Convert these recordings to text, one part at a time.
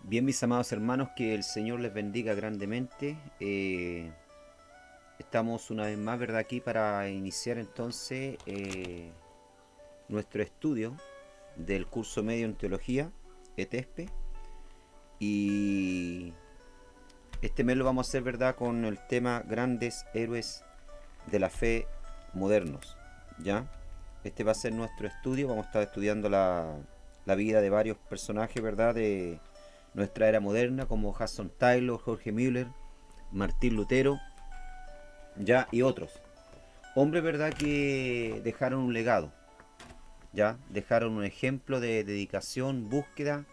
Bien, mis amados hermanos, que el Señor les bendiga grandemente. Estamos una vez más, ¿verdad?, aquí para iniciar entonces nuestro estudio del curso medio en teología, ETESPE. Y este mes lo vamos a hacer, ¿verdad?, con el tema grandes héroes de la fe modernos. ¿Ya? Este va a ser nuestro estudio. Vamos a estar estudiando la vida de varios personajes, ¿verdad?, de nuestra era moderna, como Hudson Taylor, Jorge Müller, Martín Lutero, ya, y otros. Hombres, ¿verdad?, que dejaron un legado, ya, dejaron un ejemplo de dedicación, búsqueda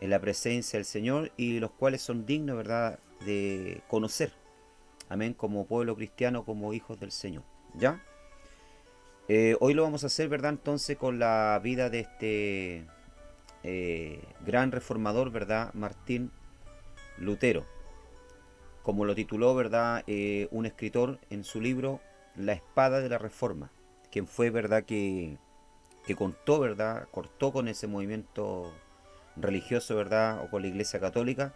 en la presencia del Señor y los cuales son dignos, ¿verdad?, de conocer, amén, como pueblo cristiano, como hijos del Señor, ¿ya? Hoy lo vamos a hacer, ¿verdad?, entonces con la vida de este gran reformador, ¿verdad?, Martín Lutero, como lo tituló, ¿verdad?, un escritor en su libro La espada de la reforma, quien fue, ¿verdad?, que contó, ¿verdad?, cortó con ese movimiento religioso, ¿verdad?, o con la Iglesia Católica,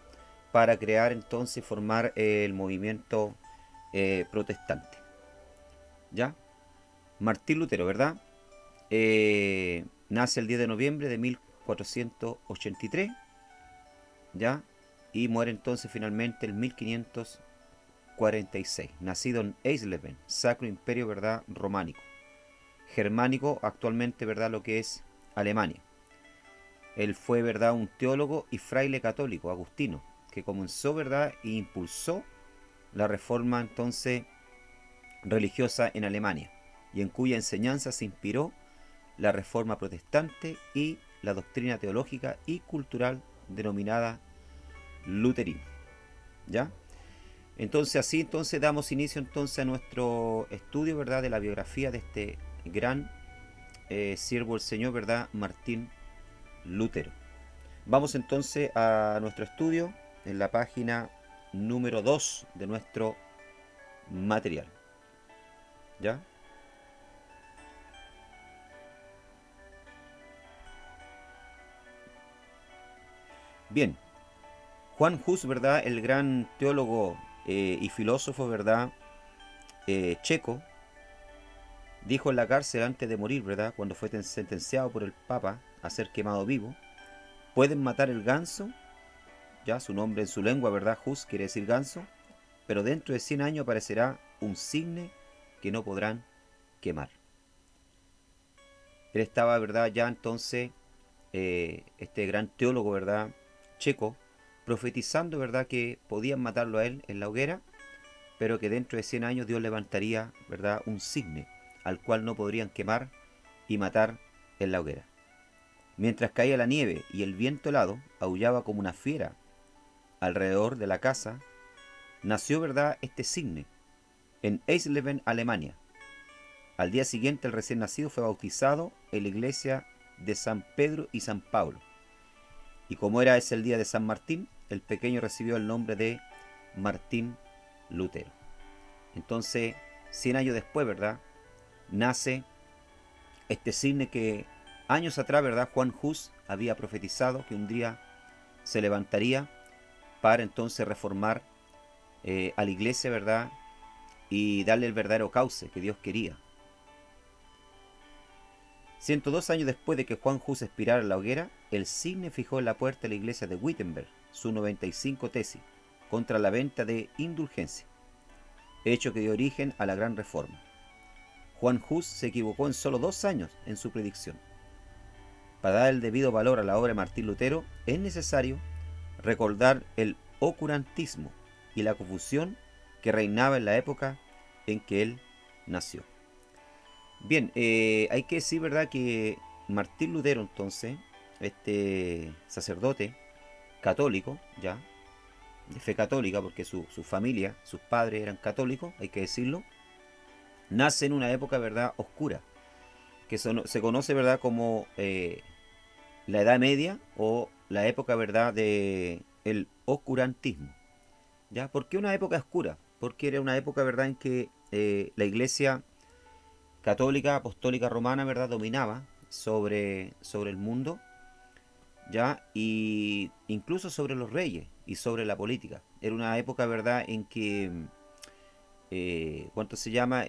para crear entonces y formar el movimiento protestante. ¿Ya? Martín Lutero, ¿verdad? Nace el 10 de noviembre de 1483, ¿ya? Y muere entonces finalmente en 1546, nacido en Eisleben, Sacro Imperio, ¿verdad?, románico, germánico, actualmente, ¿verdad?, lo que es Alemania. Él fue, ¿verdad?, un teólogo y fraile católico, agustino, que comenzó, ¿verdad?, e impulsó la reforma entonces religiosa en Alemania, y en cuya enseñanza se inspiró la reforma protestante y la doctrina teológica y cultural denominada luterismo. ¿Ya? Entonces así entonces damos inicio entonces a nuestro estudio, ¿verdad?, de la biografía de este gran siervo del Señor, ¿verdad?, Martín Lutero. Vamos entonces a nuestro estudio en la página número 2 de nuestro material. ¿Ya? Bien, Juan Hus, ¿verdad?, el gran teólogo y filósofo, ¿verdad?, checo, dijo en la cárcel antes de morir, ¿verdad?, cuando fue sentenciado por el Papa a ser quemado vivo: pueden matar el ganso, ya, su nombre en su lengua, ¿verdad?, Hus quiere decir ganso, pero dentro de 100 años aparecerá un cisne que no podrán quemar. Él estaba, ¿verdad?, ya entonces, este gran teólogo, ¿verdad?, checo, profetizando, ¿verdad?, que podían matarlo a él en la hoguera, pero que dentro de 100 años Dios levantaría, ¿verdad?, un cisne al cual no podrían quemar y matar en la hoguera. Mientras caía la nieve y el viento helado aullaba como una fiera alrededor de la casa, nació, ¿verdad?, este cisne en Eisleben, Alemania. Al día siguiente el recién nacido fue bautizado en la iglesia de San Pedro y San Pablo. Y como era ese el día de San Martín, el pequeño recibió el nombre de Martín Lutero. Entonces, 100 años después, ¿verdad?, nace este cisne que años atrás, ¿verdad?, Juan Hus había profetizado que un día se levantaría para entonces reformar a la iglesia, ¿verdad?, y darle el verdadero cauce que Dios quería. 102 años después de que Juan Hus expirara en la hoguera, el cisne fijó en la puerta de la iglesia de Wittenberg su 95 tesis contra la venta de indulgencia, hecho que dio origen a la Gran Reforma. Juan Hus se equivocó en solo 2 años en su predicción. Para dar el debido valor a la obra de Martín Lutero, es necesario recordar el oscurantismo y la confusión que reinaba en la época en que él nació. Bien, hay que decir, ¿verdad?, que Martín Lutero, entonces, este sacerdote católico, ya, de fe católica, porque su familia, sus padres eran católicos, hay que decirlo, nace en una época, ¿verdad?, oscura, que se conoce, ¿verdad?, como la Edad Media o la época, ¿verdad?, de el oscurantismo. ¿Ya? ¿Por qué una época oscura? Porque era una época, ¿verdad?, en que la iglesia católica, apostólica romana, ¿verdad?, dominaba sobre el mundo, ¿ya? Y incluso sobre los reyes y sobre la política. Era una época, ¿verdad?, en que, ¿cuánto se llama?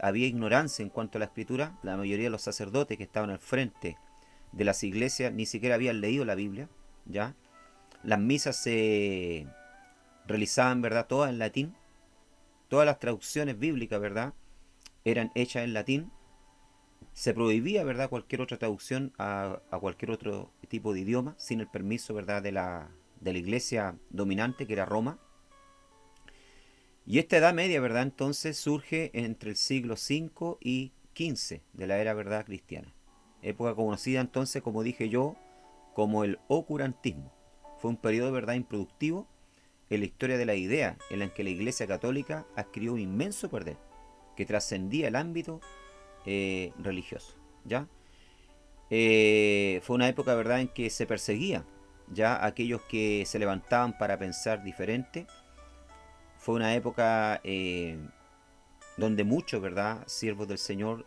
Había ignorancia en cuanto a la escritura. La mayoría de los sacerdotes que estaban al frente de las iglesias ni siquiera habían leído la Biblia, ¿ya? Las misas se realizaban, ¿verdad?, todas en latín. Todas las traducciones bíblicas, ¿verdad?, eran hechas en latín. Se prohibía, ¿verdad?, cualquier otra traducción a cualquier otro tipo de idioma sin el permiso, ¿verdad?, de la iglesia dominante, que era Roma. Y esta Edad Media, ¿verdad?, entonces surge entre el siglo V y XV de la era, ¿verdad?, cristiana. Época conocida entonces, como dije yo, como el oscurantismo. Fue un periodo, ¿verdad?, improductivo en la historia de la idea, en la que la Iglesia Católica adquirió un inmenso poder que trascendía el ámbito religioso, ¿ya? Fue una época, ¿verdad?, en que se perseguía ya a aquellos que se levantaban para pensar diferente. Fue una época donde muchos, ¿verdad?, siervos del Señor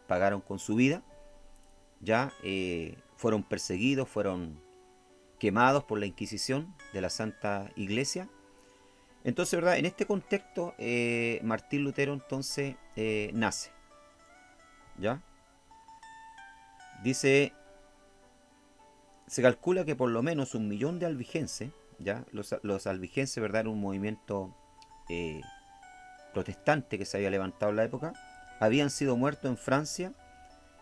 pagaron con su vida, ya fueron perseguidos, fueron quemados por la Inquisición de la Santa Iglesia. Entonces, ¿verdad?, en este contexto, Martín Lutero entonces nace, ¿ya? Dice, se calcula que por lo menos 1 millón de albigenses, ¿ya? Los albigenses, ¿verdad?, era un movimiento eh, protestante que se había levantado en la época, habían sido muertos en Francia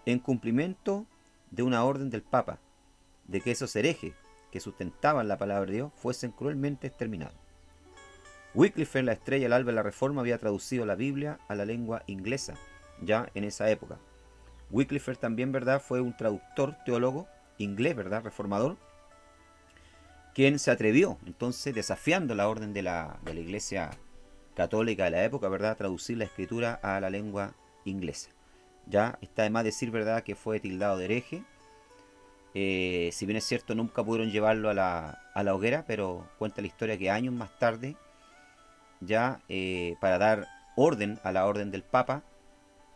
en cumplimiento de una orden del Papa, de que esos herejes que sustentaban la palabra de Dios fuesen cruelmente exterminados. Wycliffe, la estrella del alba de la Reforma, había traducido la Biblia a la lengua inglesa, ya en esa época. Wycliffe también, ¿verdad?, fue un traductor, teólogo inglés, ¿verdad?, reformador, quien se atrevió, entonces, desafiando la orden de la Iglesia Católica de la época, ¿verdad?, a traducir la escritura a la lengua inglesa. Ya está de más decir, ¿verdad?, que fue tildado de hereje. Si bien es cierto, nunca pudieron llevarlo a la hoguera, pero cuenta la historia que años más tarde, ya para dar orden a la orden del Papa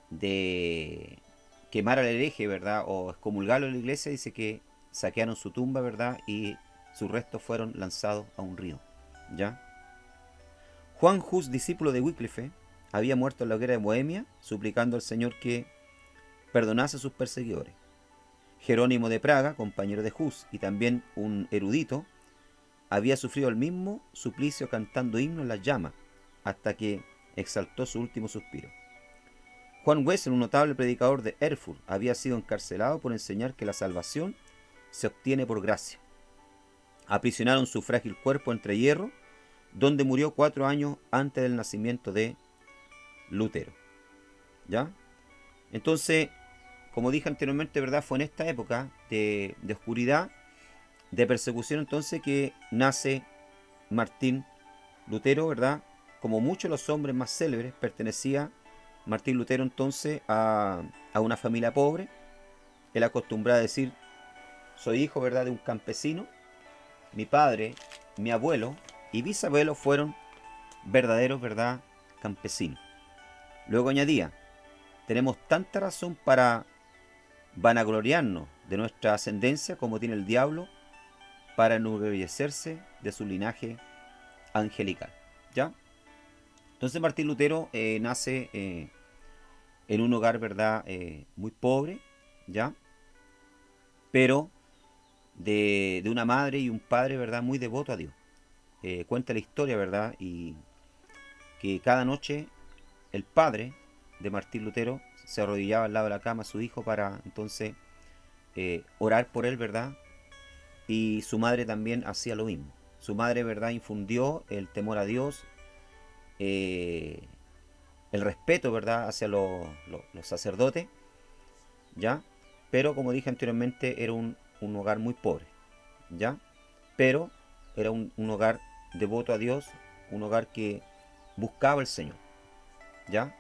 de quemar al hereje, ¿verdad?, o excomulgarlo de la iglesia, dice que saquearon su tumba, ¿verdad?, y sus restos fueron lanzados a un río, ¿ya? Juan Hus, discípulo de Wycliffe, había muerto en la hoguera de Bohemia, suplicando al Señor que perdonase a sus perseguidores. Jerónimo de Praga, compañero de Hus y también un erudito, había sufrido el mismo suplicio cantando himnos en las llamas, hasta que exaltó su último suspiro. Juan Wessel, un notable predicador de Erfurt, había sido encarcelado por enseñar que la salvación se obtiene por gracia. Aprisionaron su frágil cuerpo entre hierro, donde murió 4 años antes del nacimiento de Lutero. ¿Ya? Entonces, como dije anteriormente, ¿verdad?, fue en esta época de oscuridad, de persecución, entonces, que nace Martín Lutero, ¿verdad? Como muchos de los hombres más célebres, pertenecía Martín Lutero entonces a una familia pobre. Él acostumbraba a decir, soy hijo, ¿verdad?, de un campesino. Mi padre, mi abuelo y bisabuelo fueron verdaderos, ¿verdad?, campesinos. Luego añadía, tenemos tanta razón para vanagloriarnos de nuestra ascendencia como tiene el diablo para enorgullecerse de su linaje angelical. ¿Ya? Entonces Martín Lutero nace en un hogar, ¿verdad?, muy pobre, ¿ya? Pero de una madre y un padre, ¿verdad?, muy devoto a Dios. Cuenta la historia, ¿verdad?, y que cada noche el padre de Martín Lutero se arrodillaba al lado de la cama a su hijo para entonces orar por él, ¿verdad? Y su madre también hacía lo mismo. Su madre, ¿verdad?, infundió el temor a Dios, eh, el respeto, ¿verdad?, hacia los sacerdotes, ¿ya? Pero como dije anteriormente, era un hogar muy pobre, ¿ya? Pero era un hogar devoto a Dios, un hogar que buscaba el Señor, ¿ya?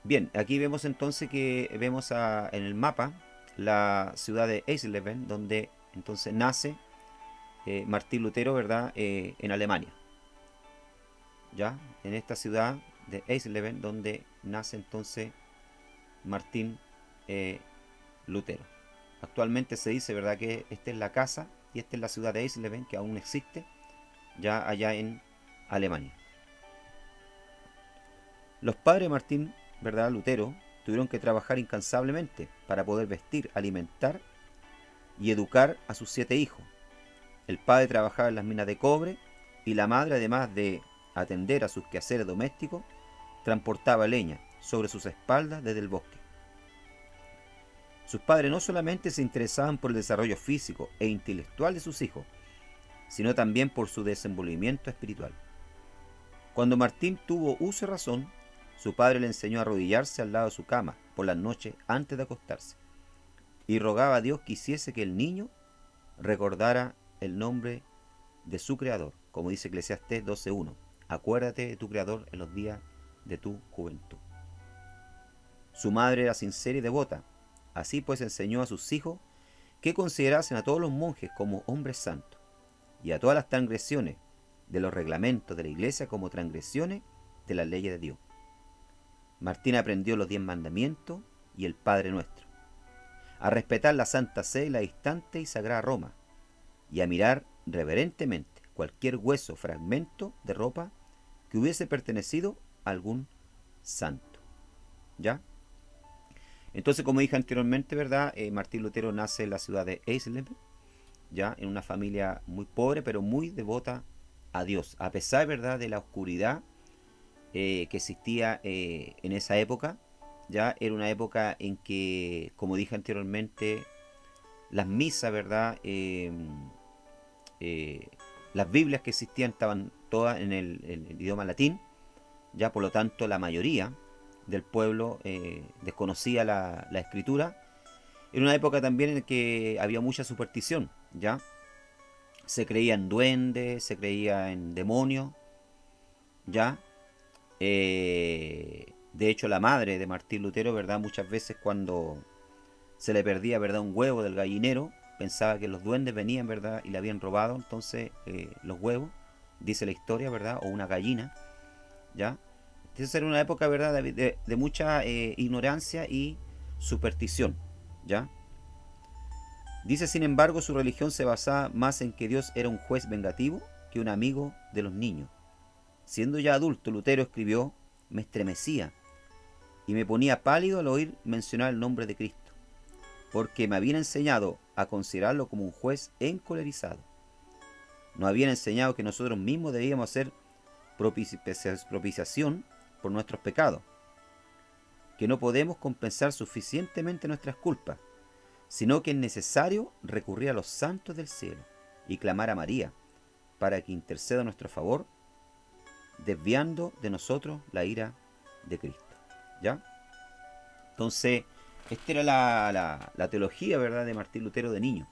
Bien, aquí vemos entonces que vemos en el mapa la ciudad de Eisleben, donde entonces nace Martín Lutero, ¿verdad?, en Alemania, ¿ya? En esta ciudad de Eisleben, donde nace entonces Martín Lutero. Actualmente se dice, ¿verdad?, que esta es la casa y esta es la ciudad de Eisleben, que aún existe, ya allá en Alemania. Los padres de Martín, ¿verdad?, Lutero, tuvieron que trabajar incansablemente para poder vestir, alimentar y educar a sus 7 hijos. El padre trabajaba en las minas de cobre y la madre, además de atender a sus quehaceres domésticos, transportaba leña sobre sus espaldas desde el bosque. Sus padres no solamente se interesaban por el desarrollo físico e intelectual de sus hijos, sino también por su desenvolvimiento espiritual. Cuando Martín tuvo uso y razón, su padre le enseñó a arrodillarse al lado de su cama por las noches antes de acostarse, y rogaba a Dios que hiciese que el niño recordara el nombre de su creador, como dice Eclesiastés 12:1. Acuérdate de tu creador en los días de tu juventud. Su madre era sincera y devota. Así pues enseñó a sus hijos que considerasen a todos los monjes como hombres santos y a todas las transgresiones de los reglamentos de la iglesia como transgresiones de las leyes de Dios. Martín aprendió los 10 mandamientos y el Padre Nuestro, a respetar la Santa Sede y la distante y sagrada Roma, y a mirar reverentemente cualquier hueso o fragmento de ropa que hubiese pertenecido a algún santo. ¿Ya? Entonces, como dije anteriormente, ¿verdad? Martín Lutero nace en la ciudad de Eisleben, ya en una familia muy pobre, pero muy devota a Dios, a pesar, ¿verdad?, de la oscuridad que existía en esa época. Ya era una época en que, como dije anteriormente, las misas, ¿verdad?, las Biblias que existían estaban todas en el idioma latín. Ya por lo tanto la mayoría del pueblo desconocía la escritura. Era una época también en que había mucha superstición, ¿ya? Se creía en duendes, se creía en demonios, ¿ya? De hecho, la madre de Martín Lutero, ¿verdad?, muchas veces cuando se le perdía, ¿verdad?, un huevo del gallinero, pensaba que los duendes venían, ¿verdad?, y le habían robado entonces los huevos, dice la historia, ¿verdad?, o una gallina, ¿ya? Entonces era una época, ¿verdad?, de mucha ignorancia y superstición, ¿ya? Dice, sin embargo, su religión se basaba más en que Dios era un juez vengativo que un amigo de los niños. Siendo ya adulto, Lutero escribió: me estremecía y me ponía pálido al oír mencionar el nombre de Cristo, porque me habían enseñado a considerarlo como un juez encolerizado. Nos habían enseñado que nosotros mismos debíamos hacer propiciación por nuestros pecados, que no podemos compensar suficientemente nuestras culpas, sino que es necesario recurrir a los santos del cielo y clamar a María para que interceda a nuestro favor, desviando de nosotros la ira de Cristo. ¿Ya? Entonces, esta era la teología, ¿verdad?, de Martín Lutero de niño.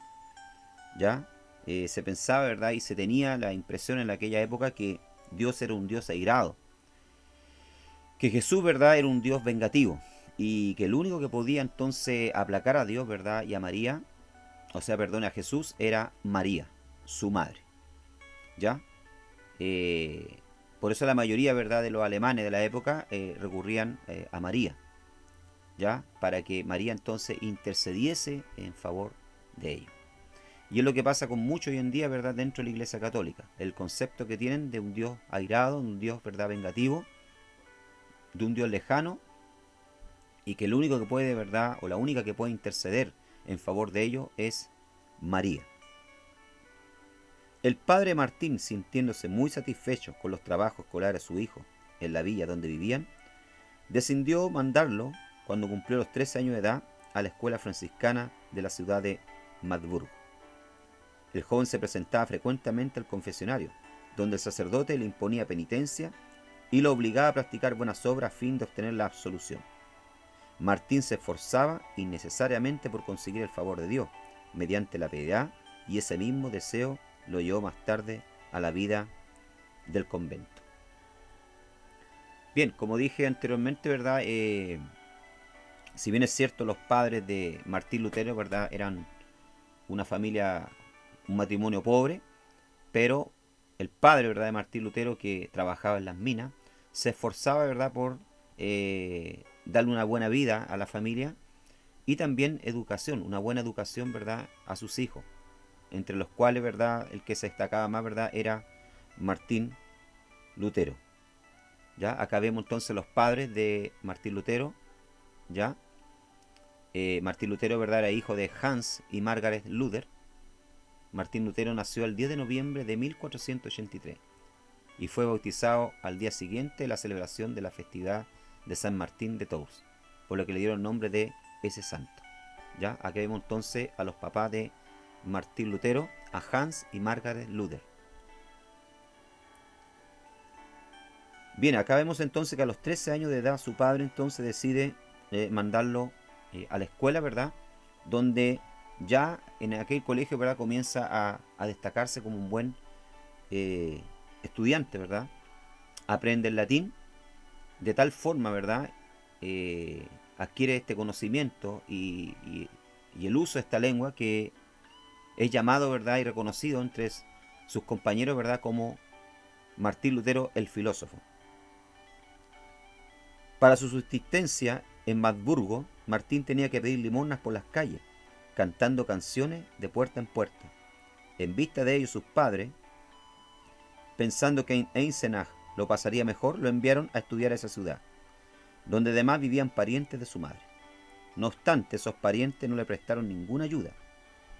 ¿Ya? Se pensaba, ¿verdad?, y se tenía la impresión en aquella época que Dios era un Dios airado, que Jesús, ¿verdad?, era un Dios vengativo, y que el único que podía entonces aplacar a Dios, ¿verdad?, y a María, o sea, perdón, a Jesús, era María, su madre. ¿Ya? Por eso la mayoría, ¿verdad?, de los alemanes de la época recurrían a María, ¿ya?, para que María entonces intercediese en favor de ellos. Y es lo que pasa con mucho hoy en día, ¿verdad?, dentro de la Iglesia Católica. El concepto que tienen de un Dios airado, de un Dios, ¿verdad?, vengativo, de un Dios lejano, y que el único que puede, ¿verdad?, o la única que puede interceder en favor de ellos es María. El padre Martín, sintiéndose muy satisfecho con los trabajos escolares de su hijo en la villa donde vivían, decidió mandarlo, cuando cumplió los 13 años de edad, a la escuela franciscana de la ciudad de Magdeburgo. El joven se presentaba frecuentemente al confesionario, donde el sacerdote le imponía penitencia y lo obligaba a practicar buenas obras a fin de obtener la absolución. Martín se esforzaba innecesariamente por conseguir el favor de Dios, mediante la piedad, y ese mismo deseo lo llevó más tarde a la vida del convento. Bien, como dije anteriormente, ¿verdad?, si bien es cierto, los padres de Martín Lutero, ¿verdad?, eran una familia, un matrimonio pobre, pero el padre, ¿verdad?, de Martín Lutero, que trabajaba en las minas, se esforzaba, ¿verdad?, por darle una buena vida a la familia y también educación, una buena educación, ¿verdad?, a sus hijos, entre los cuales, ¿verdad?, el que se destacaba más, ¿verdad?, era Martín Lutero. ¿Ya? Acá vemos entonces los padres de Martín Lutero, ¿ya? Martín Lutero, ¿verdad?, era hijo de Hans y Margaret Luther. Martín Lutero nació el 10 de noviembre de 1483 y fue bautizado al día siguiente de la celebración de la festividad de San Martín de Tours, por lo que le dieron el nombre de ese santo. ¿Ya? Aquí vemos entonces a los papás de Martín Lutero, a Hans y Margaret Luther. Bien, acá vemos entonces que a los 13 años de edad su padre entonces decide mandarlo a la escuela, ¿verdad? Donde ya en aquel colegio, ¿verdad?, comienza a destacarse como un buen estudiante, ¿verdad? Aprende el latín de tal forma, ¿verdad?, adquiere este conocimiento y el uso de esta lengua que es llamado, ¿verdad?, y reconocido entre sus compañeros, ¿verdad?, como Martín Lutero el filósofo. Para su subsistencia en Magdeburgo, Martín tenía que pedir limosnas por las calles, cantando canciones de puerta en puerta. En vista de ello, sus padres, pensando que en Eisenach lo pasaría mejor, lo enviaron a estudiar a esa ciudad, donde además vivían parientes de su madre. No obstante, esos parientes no le prestaron ninguna ayuda,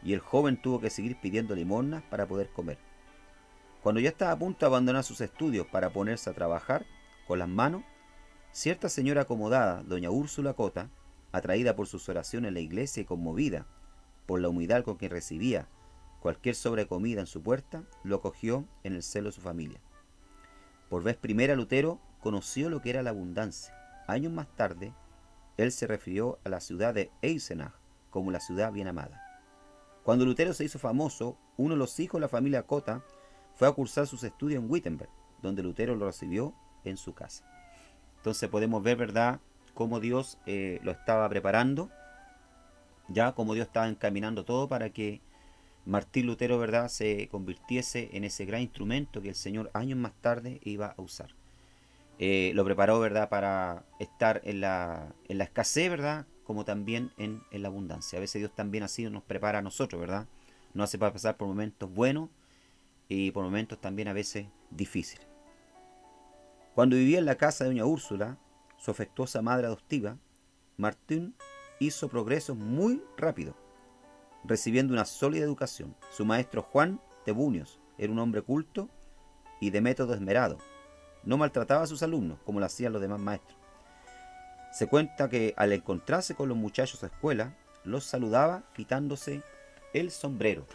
y el joven tuvo que seguir pidiendo limosnas para poder comer. Cuando ya estaba a punto de abandonar sus estudios para ponerse a trabajar con las manos, cierta señora acomodada, doña Úrsula Cota, atraída por sus oraciones en la iglesia y conmovida por la humildad con que recibía cualquier sobrecomida en su puerta, lo acogió en el seno de su familia. Por vez primera Lutero conoció lo que era la abundancia. Años más tarde, él se refirió a la ciudad de Eisenach como la ciudad bien amada. Cuando Lutero se hizo famoso, uno de los hijos de la familia Cota fue a cursar sus estudios en Wittenberg, donde Lutero lo recibió en su casa. Entonces podemos ver, ¿verdad?, cómo Dios lo estaba preparando, ya cómo Dios estaba encaminando todo para que Martín Lutero, ¿verdad?, se convirtiese en ese gran instrumento que el Señor años más tarde iba a usar. Lo preparó, ¿verdad?, para estar en la escasez, ¿verdad?, como también en la abundancia. A veces Dios también así nos prepara a nosotros, ¿verdad? Nos hace para pasar por momentos buenos y por momentos también a veces difíciles. Cuando vivía en la casa de doña Úrsula, su afectuosa madre adoptiva, Martín hizo progresos muy rápidos, recibiendo una sólida educación. Su maestro Juan de Buños era un hombre culto y de método esmerado. No maltrataba a sus alumnos como lo hacían los demás maestros. Se cuenta que al encontrarse con los muchachos a escuela, los saludaba quitándose el sombrero,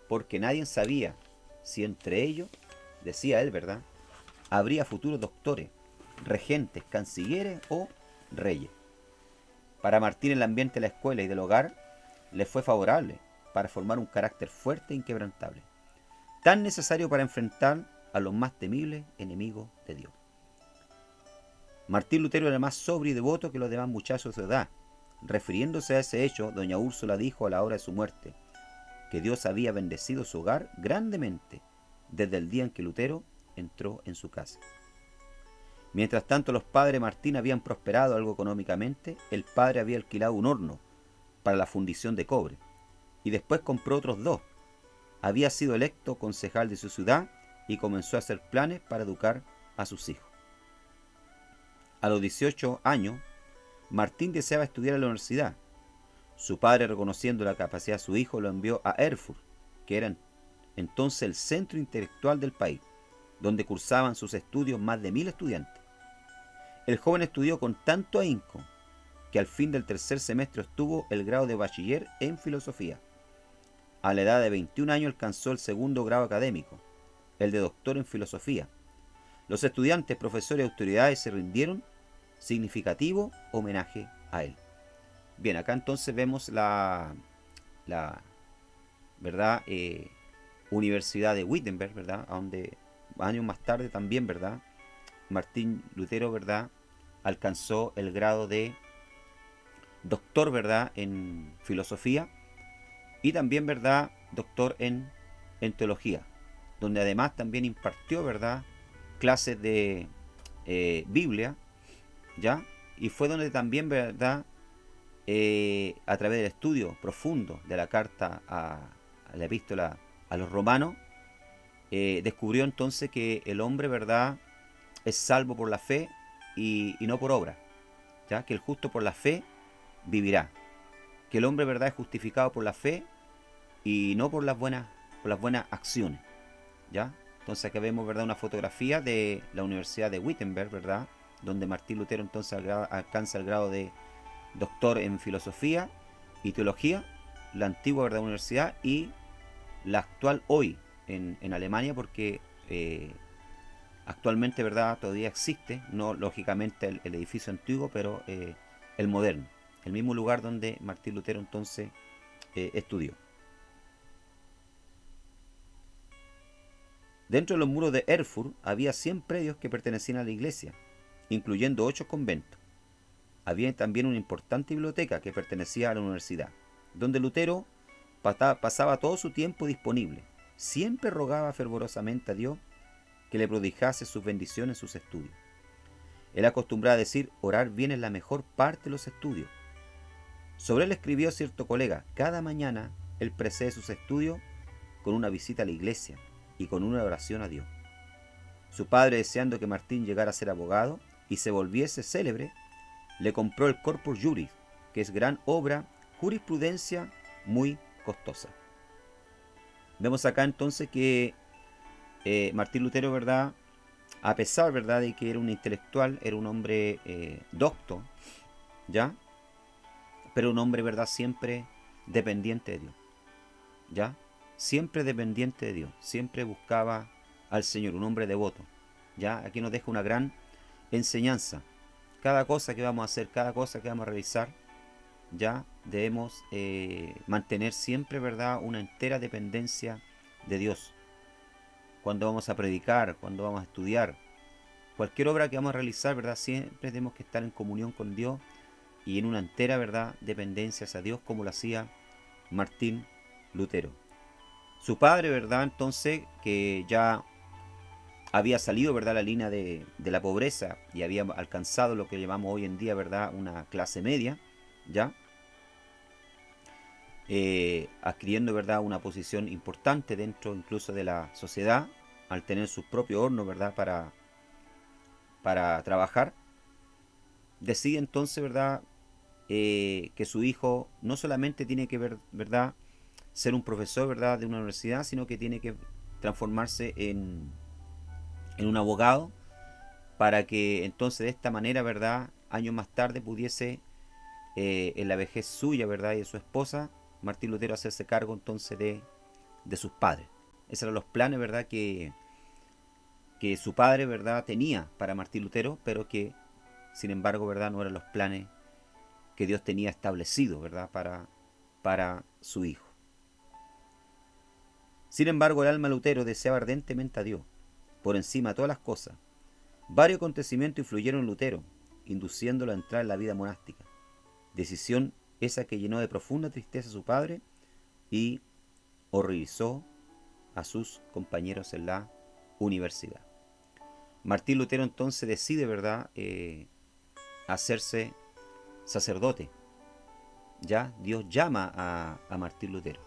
porque nadie sabía si entre ellos, decía él, ¿verdad?, habría futuros doctores, regentes, cancilleres o reyes. Para Martín el ambiente de la escuela y del hogar le fue favorable para formar un carácter fuerte e inquebrantable, tan necesario para enfrentar a los más temibles enemigos de Dios. Martín Lutero era más sobrio y devoto que los demás muchachos de su edad. Refiriéndose a ese hecho, doña Úrsula dijo a la hora de su muerte que Dios había bendecido su hogar grandemente desde el día en que Lutero entró en su casa. Mientras tanto, los padres de Martín habían prosperado algo económicamente. El padre había alquilado un horno para la fundición de cobre y después compró otros dos. Había sido electo concejal de su ciudad y comenzó a hacer planes para educar a sus hijos. A los 18 años, Martín deseaba estudiar en la universidad. Su padre, reconociendo la capacidad de su hijo, lo envió a Erfurt, que era entonces el centro intelectual del país, donde cursaban sus estudios más de 1000 estudiantes. El joven estudió con tanto ahínco que al fin del tercer semestre obtuvo el grado de bachiller en filosofía. A la edad de 21 años alcanzó el segundo grado académico, el de doctor en filosofía. Los estudiantes, profesores y autoridades se rindieron significativo homenaje a él. Bien, acá entonces vemos la ¿verdad?, Universidad de Wittenberg, ¿verdad?, a donde años más tarde también, ¿verdad?, Martín Lutero, ¿verdad?, alcanzó el grado de doctor, ¿verdad?, en filosofía y también, ¿verdad?, doctor en teología, donde además también impartió, ¿verdad?, clases de Biblia, ¿ya?, y fue donde también, ¿verdad? A través del estudio profundo de la carta a la epístola a los romanos, descubrió entonces que el hombre, ¿verdad?, es salvo por la fe y no por obra, ¿ya? Que el justo por la fe vivirá. Que el hombre, ¿verdad?, es justificado por la fe y no por las buenas acciones, ¿ya? Entonces acá vemos, ¿verdad?, una fotografía de la Universidad de Wittenberg, ¿verdad?, donde Martín Lutero entonces alcanza el grado de doctor en filosofía y teología, la antigua, ¿verdad?, universidad, y la actual hoy en Alemania, porque actualmente, ¿verdad?, todavía existe, no lógicamente el edificio antiguo, pero el moderno, el mismo lugar donde Martín Lutero entonces estudió. Dentro de los muros de Erfurt había 100 predios que pertenecían a la iglesia, incluyendo 8 conventos. Había también una importante biblioteca que pertenecía a la universidad, donde Lutero pasaba todo su tiempo disponible. Siempre rogaba fervorosamente a Dios que le prodigase sus bendiciones en sus estudios. Él acostumbraba a decir: orar bien es la mejor parte de los estudios. Sobre él escribió cierto colega: cada mañana él precede sus estudios con una visita a la iglesia y con una oración a Dios. Su padre, deseando que Martín llegara a ser abogado y se volviese célebre, le compró el Corpus Juris, que es gran obra, jurisprudencia muy costosa. Vemos acá entonces que Martín Lutero, ¿verdad?, a pesar, ¿verdad?, de que era un intelectual, era un hombre docto, ¿ya?, pero un hombre, ¿verdad?, siempre dependiente de Dios, ¿ya?, siempre dependiente de Dios, siempre buscaba al Señor, un hombre devoto, ¿ya? Aquí nos deja una gran enseñanza. Cada cosa que vamos a hacer, cada cosa que vamos a realizar, ya debemos mantener siempre, ¿verdad?, una entera dependencia de Dios. Cuando vamos a predicar, cuando vamos a estudiar, cualquier obra que vamos a realizar, ¿verdad?, siempre tenemos que estar en comunión con Dios y en una entera, ¿verdad?, dependencia hacia Dios, como lo hacía Martín Lutero. Su padre, ¿verdad?, entonces, que ya había salido, ¿verdad?, la línea de la pobreza y había alcanzado lo que llamamos hoy en día, ¿verdad?, una clase media, ¿ya?, adquiriendo, ¿verdad?, una posición importante dentro incluso de la sociedad, al tener su propio horno, ¿verdad?, para trabajar, decide entonces, ¿verdad?, que su hijo no solamente tiene que ver, ¿verdad?, ser un profesor, ¿verdad?, de una universidad, sino que tiene que transformarse en un abogado, para que entonces de esta manera, ¿verdad?, años más tarde pudiese, en la vejez suya, ¿verdad?, y de su esposa, Martín Lutero hacerse cargo entonces de sus padres. Esos eran los planes, ¿verdad?, que su padre, ¿verdad?, tenía para Martín Lutero, pero que, sin embargo, ¿verdad?, no eran los planes que Dios tenía establecido, ¿verdad?, para su hijo. Sin embargo, el alma de Lutero deseaba ardentemente a Dios, por encima de todas las cosas. Varios acontecimientos influyeron en Lutero, induciéndolo a entrar en la vida monástica. Decisión esa que llenó de profunda tristeza a su padre y horrorizó a sus compañeros en la universidad. Martín Lutero entonces decide, ¿verdad?, hacerse sacerdote. ¿Ya? Dios llama a Martín Lutero,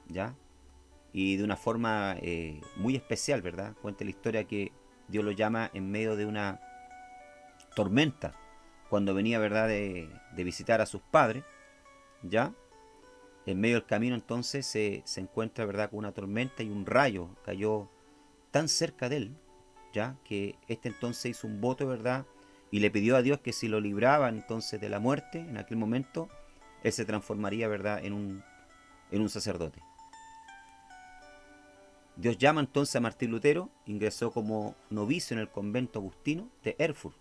¿ya?, y de una forma muy especial, ¿verdad? Cuenta la historia que Dios lo llama en medio de una tormenta, cuando venía, ¿verdad?, de visitar a sus padres, ¿ya? En medio del camino entonces se encuentra, ¿verdad?, con una tormenta y un rayo cayó tan cerca de él, ¿ya?, que este entonces hizo un voto, ¿verdad?, y le pidió a Dios que si lo libraba entonces de la muerte en aquel momento, él se transformaría, ¿verdad?, en un sacerdote. Dios llama entonces a Martín Lutero, ingresó como novicio en el convento agustino de Erfurt,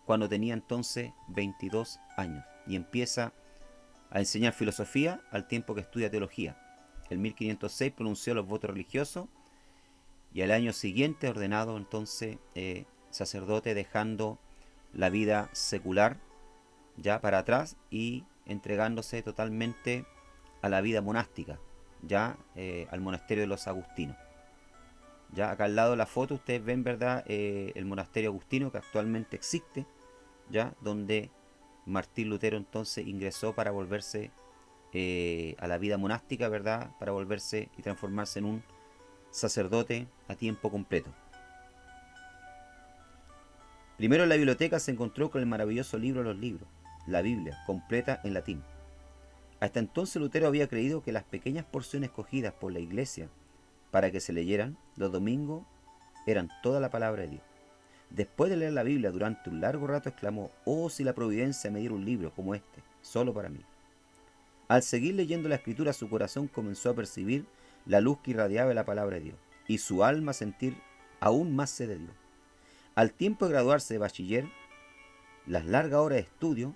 cuando tenía entonces 22 años, y empieza a enseñar filosofía al tiempo que estudia teología. En 1506 pronunció los votos religiosos y al año siguiente ordenado entonces sacerdote, dejando la vida secular ya para atrás y entregándose totalmente a la vida monástica, ya al monasterio de los agustinos. Ya acá al lado de la foto ustedes ven, ¿verdad?, el monasterio agustino que actualmente existe, ¿ya? Donde Martín Lutero entonces ingresó para volverse a la vida monástica, ¿verdad? Para volverse y transformarse en un sacerdote a tiempo completo. Primero en la biblioteca se encontró con el maravilloso libro de los libros, la Biblia, completa en latín. Hasta entonces Lutero había creído que las pequeñas porciones cogidas por la Iglesia para que se leyeran los domingos eran toda la palabra de Dios. Después de leer la Biblia durante un largo rato exclamó: «Oh, si la providencia me diera un libro como este, solo para mí». Al seguir leyendo la Escritura, su corazón comenzó a percibir la luz que irradiaba la palabra de Dios, y su alma a sentir aún más sed de Dios. Al tiempo de graduarse de bachiller, las largas horas de estudio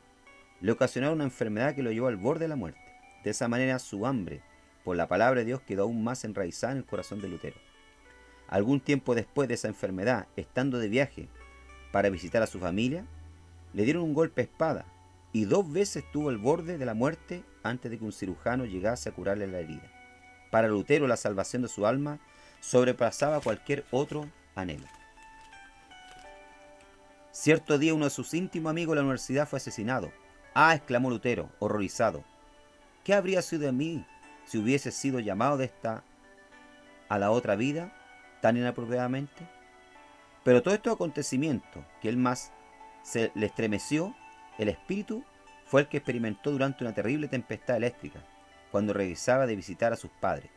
le ocasionaron una enfermedad que lo llevó al borde de la muerte. De esa manera, su hambre por la palabra de Dios quedó aún más enraizada en el corazón de Lutero. Algún tiempo después de esa enfermedad, estando de viaje para visitar a su familia, le dieron un golpe de espada y 2 veces estuvo al borde de la muerte antes de que un cirujano llegase a curarle la herida. Para Lutero, la salvación de su alma sobrepasaba cualquier otro anhelo. Cierto día uno de sus íntimos amigos de la universidad fue asesinado. «Ah», exclamó Lutero, horrorizado, «¿qué habría sido de mí si hubiese sido llamado de esta a la otra vida tan inapropiadamente?» Pero todos estos acontecimientos que él más se le estremeció el espíritu fue el que experimentó durante una terrible tempestad eléctrica, cuando regresaba de visitar a sus padres.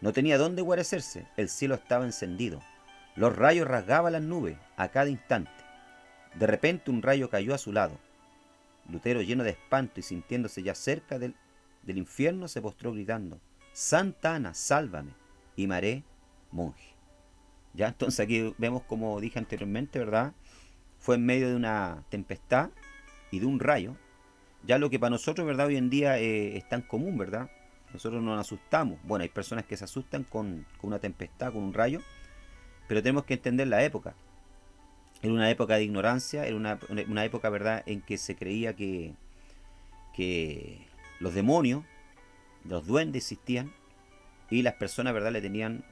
No tenía dónde guarecerse, el cielo estaba encendido, los rayos rasgaban las nubes a cada instante. De repente un rayo cayó a su lado. Lutero, lleno de espanto y sintiéndose ya cerca del infierno, se postró gritando: «Santa Ana, sálvame!» y me haré monje. Ya, entonces aquí vemos, como dije anteriormente, ¿verdad? Fue en medio de una tempestad y de un rayo. Ya lo que para nosotros, ¿verdad? Hoy en día es tan común, ¿verdad? Nosotros nos asustamos. Bueno, hay personas que se asustan con una tempestad, con un rayo, pero tenemos que entender la época. Era una época de ignorancia, era una época, ¿verdad?, en que se creía que los demonios, los duendes existían, y las personas, ¿verdad?, le tenían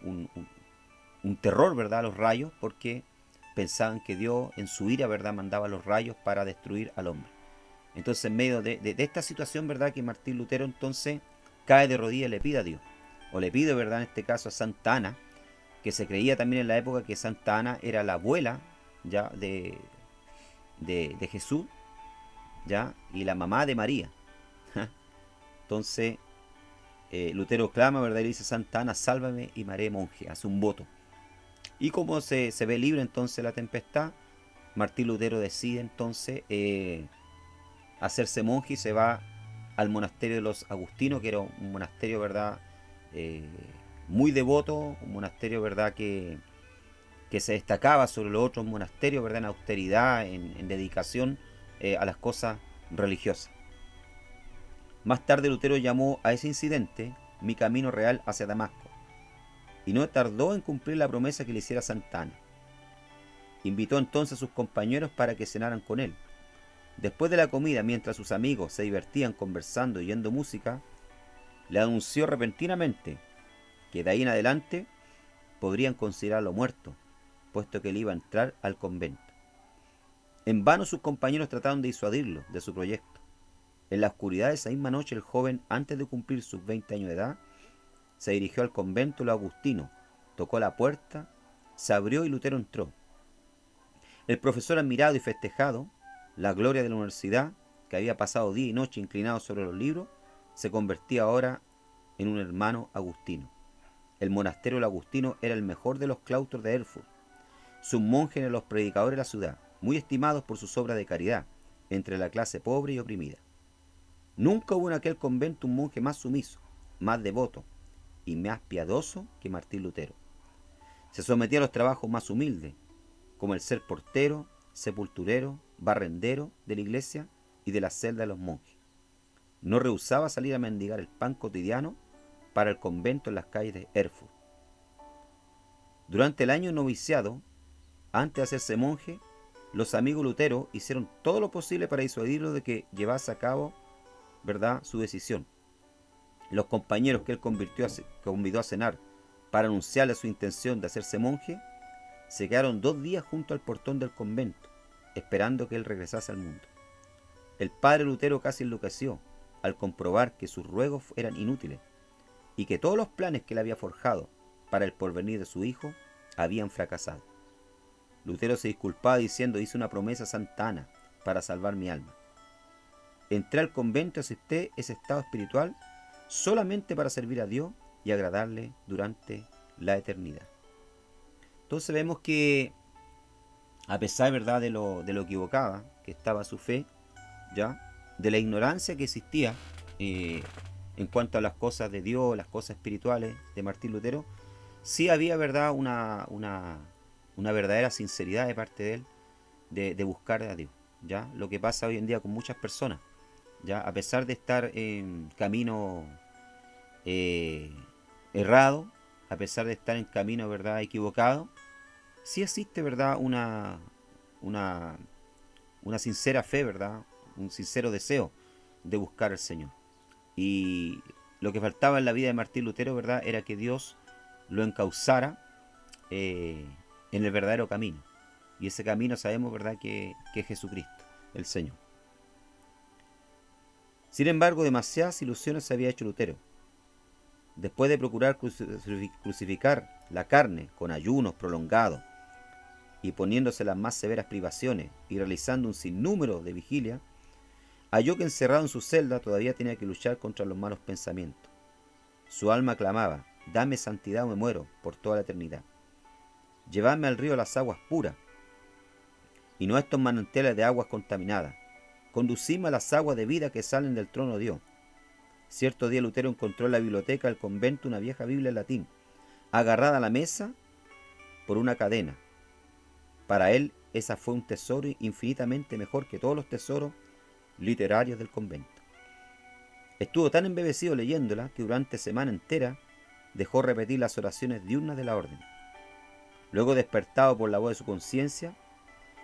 un terror, ¿verdad?, a los rayos, porque pensaban que Dios en su ira, ¿verdad?, mandaba los rayos para destruir al hombre. Entonces, en medio de esta situación, ¿verdad?, que Martín Lutero entonces cae de rodillas y le pide a Dios, o le pide, ¿verdad?, en este caso a Santa Ana, que se creía también en la época que Santa Ana era la abuela ya de Jesús, ya, y la mamá de María. Entonces Lutero clama, ¿verdad?, y le dice: «Santa Ana, sálvame y me haré monje», hace un voto. Y como se ve libre entonces la tempestad, Martín Lutero decide entonces hacerse monje y se va al monasterio de los Agustinos, que era un monasterio, ¿verdad?, muy devoto, un monasterio, ¿verdad?, que se destacaba sobre los otros monasterios, ¿verdad?, en austeridad, en dedicación a las cosas religiosas. Más tarde Lutero llamó a ese incidente «mi camino real hacia Damasco», y no tardó en cumplir la promesa que le hiciera Santa Ana. Invitó entonces a sus compañeros para que cenaran con él. Después de la comida, mientras sus amigos se divertían conversando y oyendo música, le anunció repentinamente que de ahí en adelante podrían considerarlo muerto, puesto que él iba a entrar al convento. En vano sus compañeros trataron de disuadirlo de su proyecto. En la oscuridad de esa misma noche, el joven, antes de cumplir sus 20 años de edad, se dirigió al convento de los Agustinos, tocó la puerta, se abrió y Lutero entró. El profesor, admirado y festejado, la gloria de la universidad, que había pasado día y noche inclinado sobre los libros, se convertía ahora en un hermano agustino. El monasterio del Agustino era el mejor de los claustros de Erfurt. Sus monjes eran los predicadores de la ciudad, muy estimados por sus obras de caridad entre la clase pobre y oprimida. Nunca hubo en aquel convento un monje más sumiso, más devoto y más piadoso que Martín Lutero. Se sometía a los trabajos más humildes, como el ser portero, sepulturero, barrendero de la iglesia y de la celda de los monjes. No rehusaba salir a mendigar el pan cotidiano para el convento en las calles de Erfurt. Durante el año de noviciado, antes de hacerse monje, los amigos Lutero hicieron todo lo posible para disuadirlo de que llevase a cabo, ¿verdad?, su decisión. Los compañeros que él convidó a cenar para anunciarle su intención de hacerse monje se quedaron 2 días junto al portón del convento, esperando que él regresase al mundo. El padre Lutero casi enloqueció al comprobar que sus ruegos eran inútiles y que todos los planes que él había forjado para el porvenir de su hijo habían fracasado. Lutero se disculpaba diciendo: hice una promesa a Santa Ana para salvar mi alma. Entré al convento y acepté ese estado espiritual solamente para servir a Dios y agradarle durante la eternidad. Entonces vemos que a pesar, ¿verdad?, de lo equivocada que estaba su fe, ya, de la ignorancia que existía en cuanto a las cosas de Dios, las cosas espirituales de Martín Lutero, sí había, ¿verdad?, una verdadera sinceridad de parte de él de buscar a Dios, ¿ya? Lo que pasa hoy en día con muchas personas, ¿ya? A pesar de estar en camino errado, a pesar de estar en camino, ¿verdad?, equivocado, sí existe, ¿verdad?, una sincera fe, ¿verdad?, un sincero deseo de buscar al Señor. Y lo que faltaba en la vida de Martín Lutero, ¿verdad?, era que Dios lo encauzara en el verdadero camino. Y ese camino sabemos, ¿verdad?, que es Jesucristo, el Señor. Sin embargo, demasiadas ilusiones se había hecho Lutero. Después de procurar crucificar la carne con ayunos prolongados y poniéndose las más severas privaciones y realizando un sinnúmero de vigilias, halló que encerrado en su celda todavía tenía que luchar contra los malos pensamientos. Su alma clamaba: dame santidad o me muero por toda la eternidad. Llevadme al río las aguas puras, y no a estos manantiales de aguas contaminadas. Conducidme a las aguas de vida que salen del trono de Dios. Cierto día Lutero encontró en la biblioteca del convento una vieja Biblia en latín, agarrada a la mesa por una cadena. Para él, esa fue un tesoro infinitamente mejor que todos los tesoros literarios del convento. Estuvo tan embebecido leyéndola que durante semana entera dejó repetir las oraciones diurnas de la orden. Luego, despertado por la voz de su conciencia,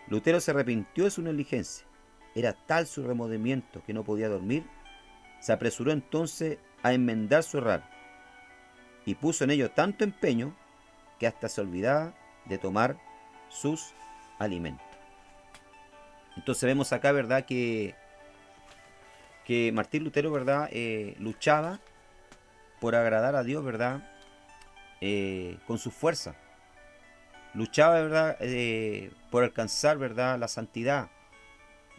Lutero se arrepintió de su negligencia. Era tal su remordimiento que no podía dormir. Se apresuró entonces a enmendar su errar y puso en ello tanto empeño que hasta se olvidaba de tomar sus alimentos. Entonces vemos acá, ¿verdad?, que Martín Lutero, ¿verdad?, luchaba por agradar a Dios, ¿verdad?, con su fuerza. Luchaba, ¿verdad?, por alcanzar, ¿verdad?, la santidad,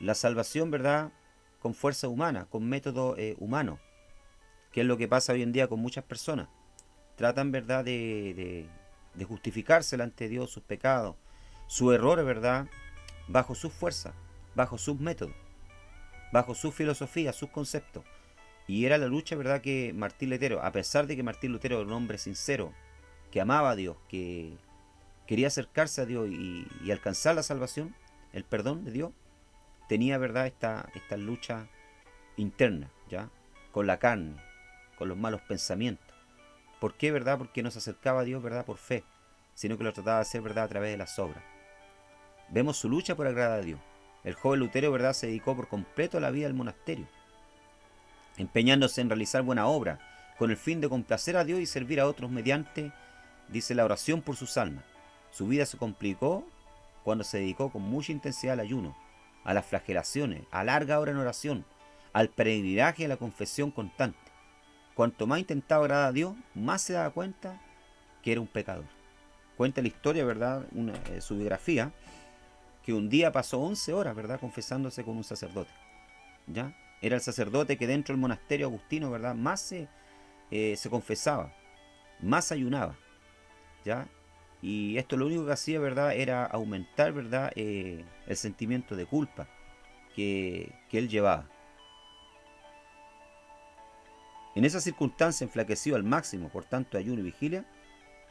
la salvación, ¿verdad?, con fuerza humana, con método humano, que es lo que pasa hoy en día con muchas personas. Tratan, ¿verdad?, de justificarse delante de Dios sus pecados, sus errores, ¿verdad?, bajo sus fuerzas, bajo sus métodos, bajo su filosofía, sus conceptos. Y era la lucha, ¿verdad?, que Martín Lutero, a pesar de que Martín Lutero era un hombre sincero, que amaba a Dios, que quería acercarse a Dios y alcanzar la salvación, el perdón de Dios, tenía, ¿verdad?, esta lucha interna, ¿ya?, con la carne, con los malos pensamientos. ¿Por qué, verdad? Porque no se acercaba a Dios, ¿verdad?, por fe, sino que lo trataba de hacer, ¿verdad?, a través de las obras. Vemos su lucha por agradar a Dios. El joven Lutero, ¿verdad?, se dedicó por completo a la vida del monasterio, empeñándose en realizar buena obra, con el fin de complacer a Dios y servir a otros mediante, dice, la oración por sus almas. Su vida se complicó cuando se dedicó con mucha intensidad al ayuno, a las flagelaciones, a larga hora en oración, al peregrinaje y a la confesión constante. Cuanto más intentaba agradar a Dios, más se daba cuenta que era un pecador. Cuenta la historia, ¿verdad?, su biografía, que un día pasó 11 horas, ¿verdad?, confesándose con un sacerdote, ¿ya? Era el sacerdote que dentro del monasterio agustino, ¿verdad?, más se confesaba, más ayunaba, ¿ya? Y esto lo único que hacía, ¿verdad?, era aumentar, ¿verdad?, el sentimiento de culpa que él llevaba. En esa circunstancia, enflaquecido al máximo por tanto ayuno y vigilia,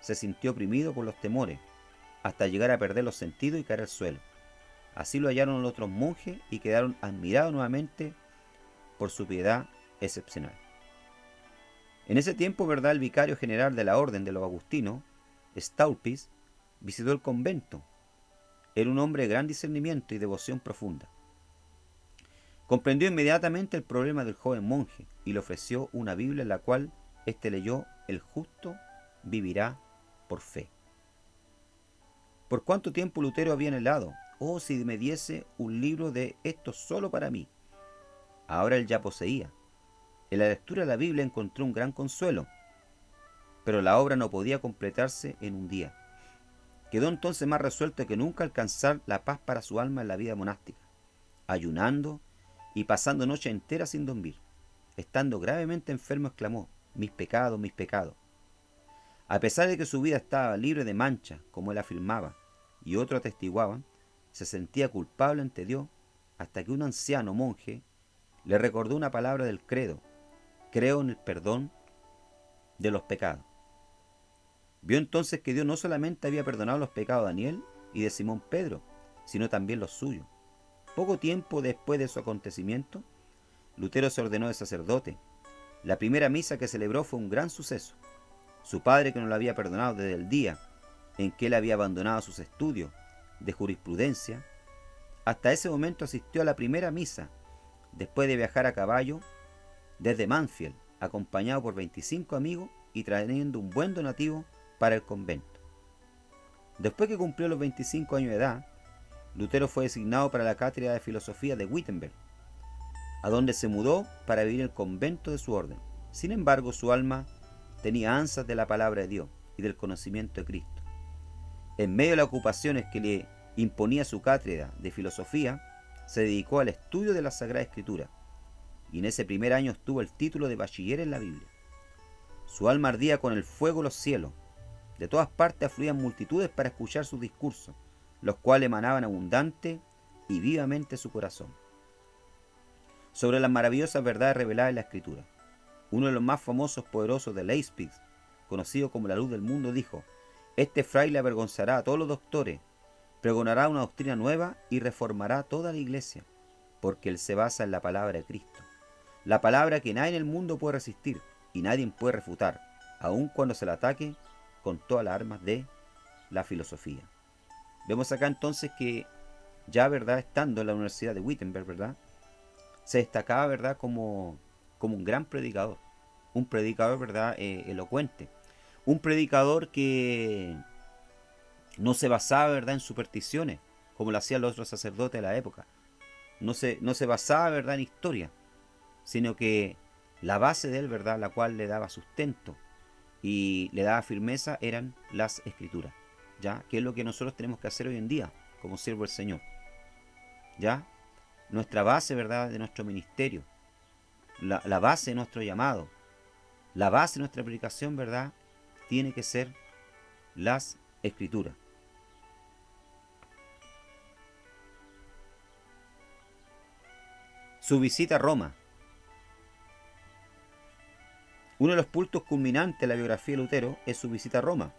se sintió oprimido por los temores, hasta llegar a perder los sentidos y caer al suelo. Así lo hallaron los otros monjes y quedaron admirados nuevamente por su piedad excepcional. En ese tiempo, ¿verdad?, el vicario general de la orden de los agustinos, Staupitz, visitó el convento. Era un hombre de gran discernimiento y devoción profunda. Comprendió inmediatamente el problema del joven monje y le ofreció una Biblia en la cual éste leyó: el justo vivirá por fe. Por cuánto tiempo Lutero había anhelado oh si me diese un libro de esto solo para mí. Ahora él ya poseía. En la lectura de la Biblia encontró un gran consuelo, pero la obra no podía completarse en un día. Quedó entonces más resuelto que nunca a alcanzar la paz para su alma en la vida monástica, ayunando y pasando noches enteras sin dormir. Estando gravemente enfermo exclamó: mis pecados, mis pecados. A pesar de que su vida estaba libre de mancha, como él afirmaba, y otros atestiguaban, se sentía culpable ante Dios, hasta que un anciano monje le recordó una palabra del credo: creo en el perdón de los pecados. Vio entonces que Dios no solamente había perdonado los pecados de Daniel y de Simón Pedro, sino también los suyos. Poco tiempo después de su acontecimiento, Lutero se ordenó de sacerdote. La primera misa que celebró fue un gran suceso. Su padre, que no lo había perdonado desde el día en que él había abandonado sus estudios de jurisprudencia, hasta ese momento asistió a la primera misa, después de viajar a caballo desde Mansfield, acompañado por 25 amigos y trayendo un buen donativo para el convento. Después que cumplió los 25 años de edad, Lutero fue designado para la cátedra de filosofía de Wittenberg, a donde se mudó para vivir en el convento de su orden. Sin embargo, su alma tenía ansias de la palabra de Dios y del conocimiento de Cristo. En medio de las ocupaciones que le imponía su cátedra de filosofía, se dedicó al estudio de la Sagrada Escritura, y en ese primer año obtuvo el título de bachiller en la Biblia. Su alma ardía con el fuego de los cielos. De todas partes afluían multitudes para escuchar sus discursos, los cuales emanaban abundante y vivamente su corazón, sobre las maravillosas verdades reveladas en la Escritura. Uno de los más famosos poderosos de Leipzig, conocido como la luz del mundo, dijo: este fraile avergonzará a todos los doctores, pregonará una doctrina nueva y reformará toda la iglesia, porque él se basa en la palabra de Cristo, la palabra que nadie en el mundo puede resistir y nadie puede refutar, aun cuando se la ataque con todas las armas de la filosofía. Vemos acá entonces que ya, ¿verdad?, estando en la Universidad de Wittenberg, ¿verdad?, se destacaba, ¿verdad?, como un gran predicador, un predicador, ¿verdad?, elocuente, un predicador que no se basaba, ¿verdad?, en supersticiones, como lo hacían los otros sacerdotes de la época. No se basaba, ¿verdad?, en historia, sino que la base de él, ¿verdad?, la cual le daba sustento y le daba firmeza, eran las Escrituras, ¿ya? Que es lo que nosotros tenemos que hacer hoy en día como siervo del Señor, ¿ya? Nuestra base, ¿verdad?, de nuestro ministerio, la base de nuestro llamado, la base de nuestra predicación, ¿verdad?, tiene que ser las Escrituras. Su visita a Roma. Uno de los puntos culminantes de la biografía de Lutero es su visita a Roma.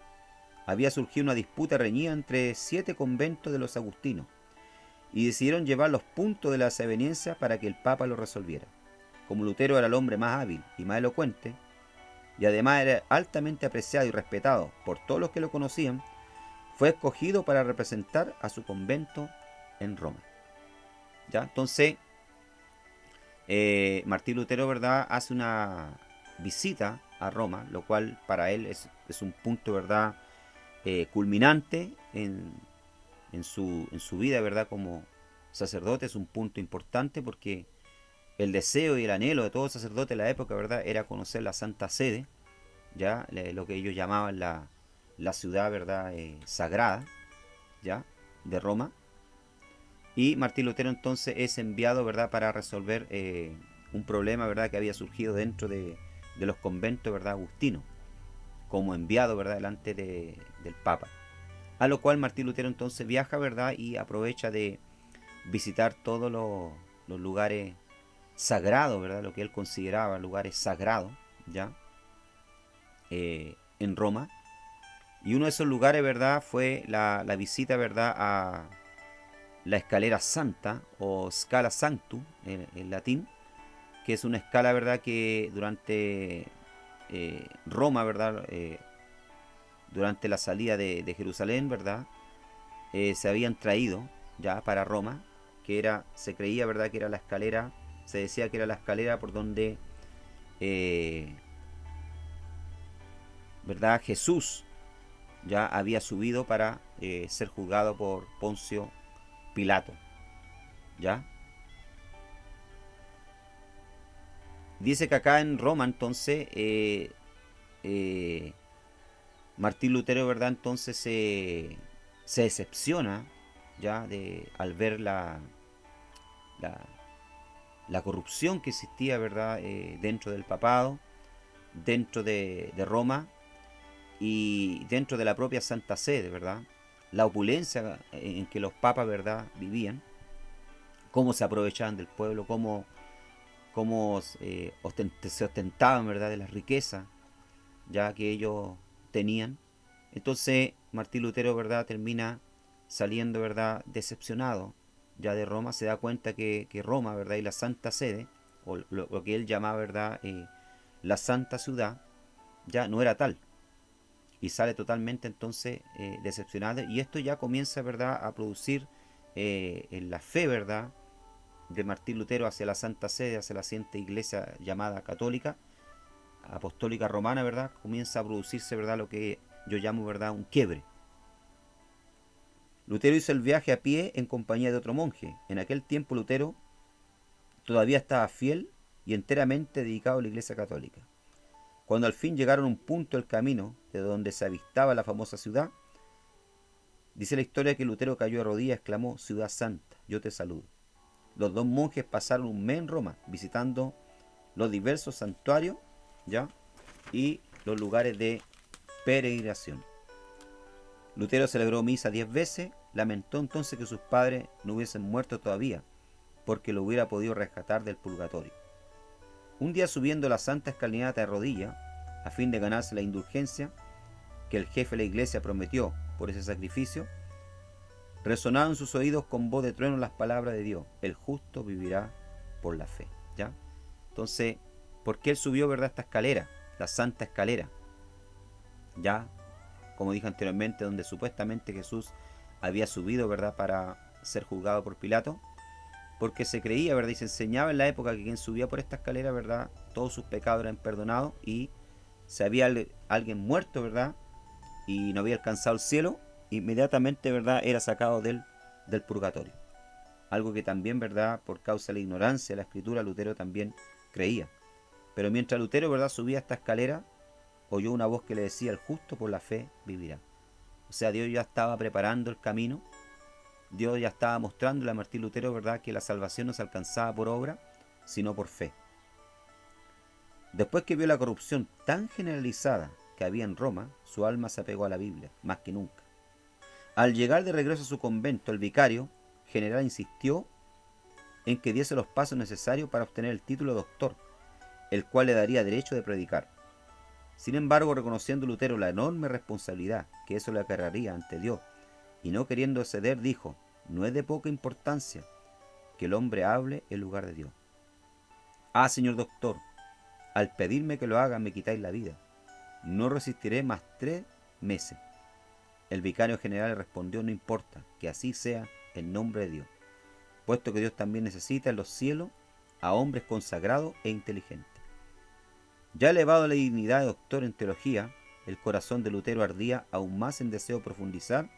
Había surgido una disputa reñida entre 7 conventos de los agustinos y decidieron llevar los puntos de la desaveniencia para que el Papa lo resolviera. Como Lutero era el hombre más hábil y más elocuente, y además era altamente apreciado y respetado por todos los que lo conocían, fue escogido para representar a su convento en Roma, ¿ya? Entonces, Martín Lutero, ¿verdad?, hace una visita a Roma, lo cual para él es un punto, ¿verdad?, culminante en su vida, ¿verdad?, como sacerdote. Es un punto importante porque el deseo y el anhelo de todo sacerdote de la época, ¿verdad?, era conocer la Santa Sede, ¿ya?, lo que ellos llamaban la ciudad, ¿verdad?, sagrada, ¿ya?, de Roma. Y Martín Lutero entonces es enviado, ¿verdad?, para resolver un problema, ¿verdad?, que había surgido dentro de los conventos, ¿verdad?, agustinos, como enviado, ¿verdad?, delante del Papa. A lo cual Martín Lutero entonces viaja, ¿verdad?, y aprovecha de visitar todos los lugares sagrados, ¿verdad?, lo que él consideraba lugares sagrados, ¿ya?, en Roma. Y uno de esos lugares, ¿verdad?, fue la visita, ¿verdad?, a la escalera santa o Scala Sanctum en latín, que es una escala, ¿verdad?, que durante Roma, ¿verdad?, durante la salida de Jerusalén, ¿verdad?, se habían traído ya para Roma, que se creía, ¿verdad?, que era la escalera, se decía que era la escalera por donde ¿verdad?, Jesús ya había subido para ser juzgado por Poncio Pilato, ¿ya? Dice que acá en Roma entonces eh, Martín Lutero, ¿verdad? Entonces se decepciona ya al ver la, la corrupción que existía, ¿verdad? Dentro del papado, dentro de Roma y dentro de la propia Santa Sede, ¿verdad? La opulencia en que los papas, ¿verdad? Vivían, cómo se aprovechaban del pueblo, cómo se ostentaban, ¿verdad? De las riquezas ya que ellos tenían. Entonces Martín Lutero, ¿verdad? Termina saliendo, ¿verdad? Decepcionado ya de Roma, se da cuenta que Roma, ¿verdad? Y la Santa Sede, o lo que él llamaba, ¿verdad? La Santa Ciudad, ya no era tal. Y sale totalmente entonces decepcionado. Y esto ya comienza, ¿verdad? A producir en la fe, ¿verdad? De Martín Lutero hacia la Santa Sede, hacia la siguiente iglesia llamada católica, apostólica romana, ¿verdad? Comienza a producirse, ¿verdad? Lo que yo llamo, ¿verdad? Un quiebre. Lutero hizo el viaje a pie en compañía de otro monje. En aquel tiempo Lutero todavía estaba fiel y enteramente dedicado a la Iglesia Católica. Cuando al fin llegaron a un punto del camino de donde se avistaba la famosa ciudad, dice la historia que Lutero cayó de rodillas y exclamó: Ciudad Santa, yo te saludo. Los dos monjes pasaron un mes en Roma visitando los diversos santuarios, ¿ya? Y los lugares de peregrinación. Lutero celebró misa 10 veces, lamentó entonces que sus padres no hubiesen muerto todavía, porque lo hubiera podido rescatar del purgatorio. Un día, subiendo la santa escalinata de rodillas, a fin de ganarse la indulgencia que el jefe de la iglesia prometió por ese sacrificio, resonaban en sus oídos con voz de trueno las palabras de Dios: el justo vivirá por la fe. ¿Ya? Entonces, ¿por qué él subió, verdad, esta escalera? La santa escalera. Ya, como dije anteriormente, donde supuestamente Jesús había subido, ¿verdad?, para ser juzgado por Pilato, porque se creía, ¿verdad?, y se enseñaba en la época que quien subía por esta escalera, ¿verdad?, todos sus pecados eran perdonados, y si había alguien muerto, ¿verdad?, y no había alcanzado el cielo, inmediatamente, ¿verdad?, era sacado del purgatorio. Algo que también, ¿verdad?, por causa de la ignorancia de la escritura, Lutero también creía. Pero mientras Lutero, ¿verdad?, subía esta escalera, oyó una voz que le decía: el justo por la fe vivirá. O sea, Dios ya estaba preparando el camino. Dios ya estaba mostrándole a Martín Lutero, ¿verdad?, que la salvación no se alcanzaba por obra, sino por fe. Después que vio la corrupción tan generalizada que había en Roma, su alma se apegó a la Biblia, más que nunca. Al llegar de regreso a su convento, el vicario general insistió en que diese los pasos necesarios para obtener el título de doctor, el cual le daría derecho de predicar. Sin embargo, reconociendo Lutero la enorme responsabilidad que eso le acarrearía ante Dios, y no queriendo ceder, dijo: no es de poca importancia que el hombre hable en lugar de Dios. Ah, señor doctor, al pedirme que lo haga me quitáis la vida. No resistiré más 3 meses. El vicario general le respondió: no importa, que así sea en nombre de Dios, puesto que Dios también necesita en los cielos a hombres consagrados e inteligentes. Ya elevado a la dignidad de doctor en teología, el corazón de Lutero ardía aún más en deseo de profundizar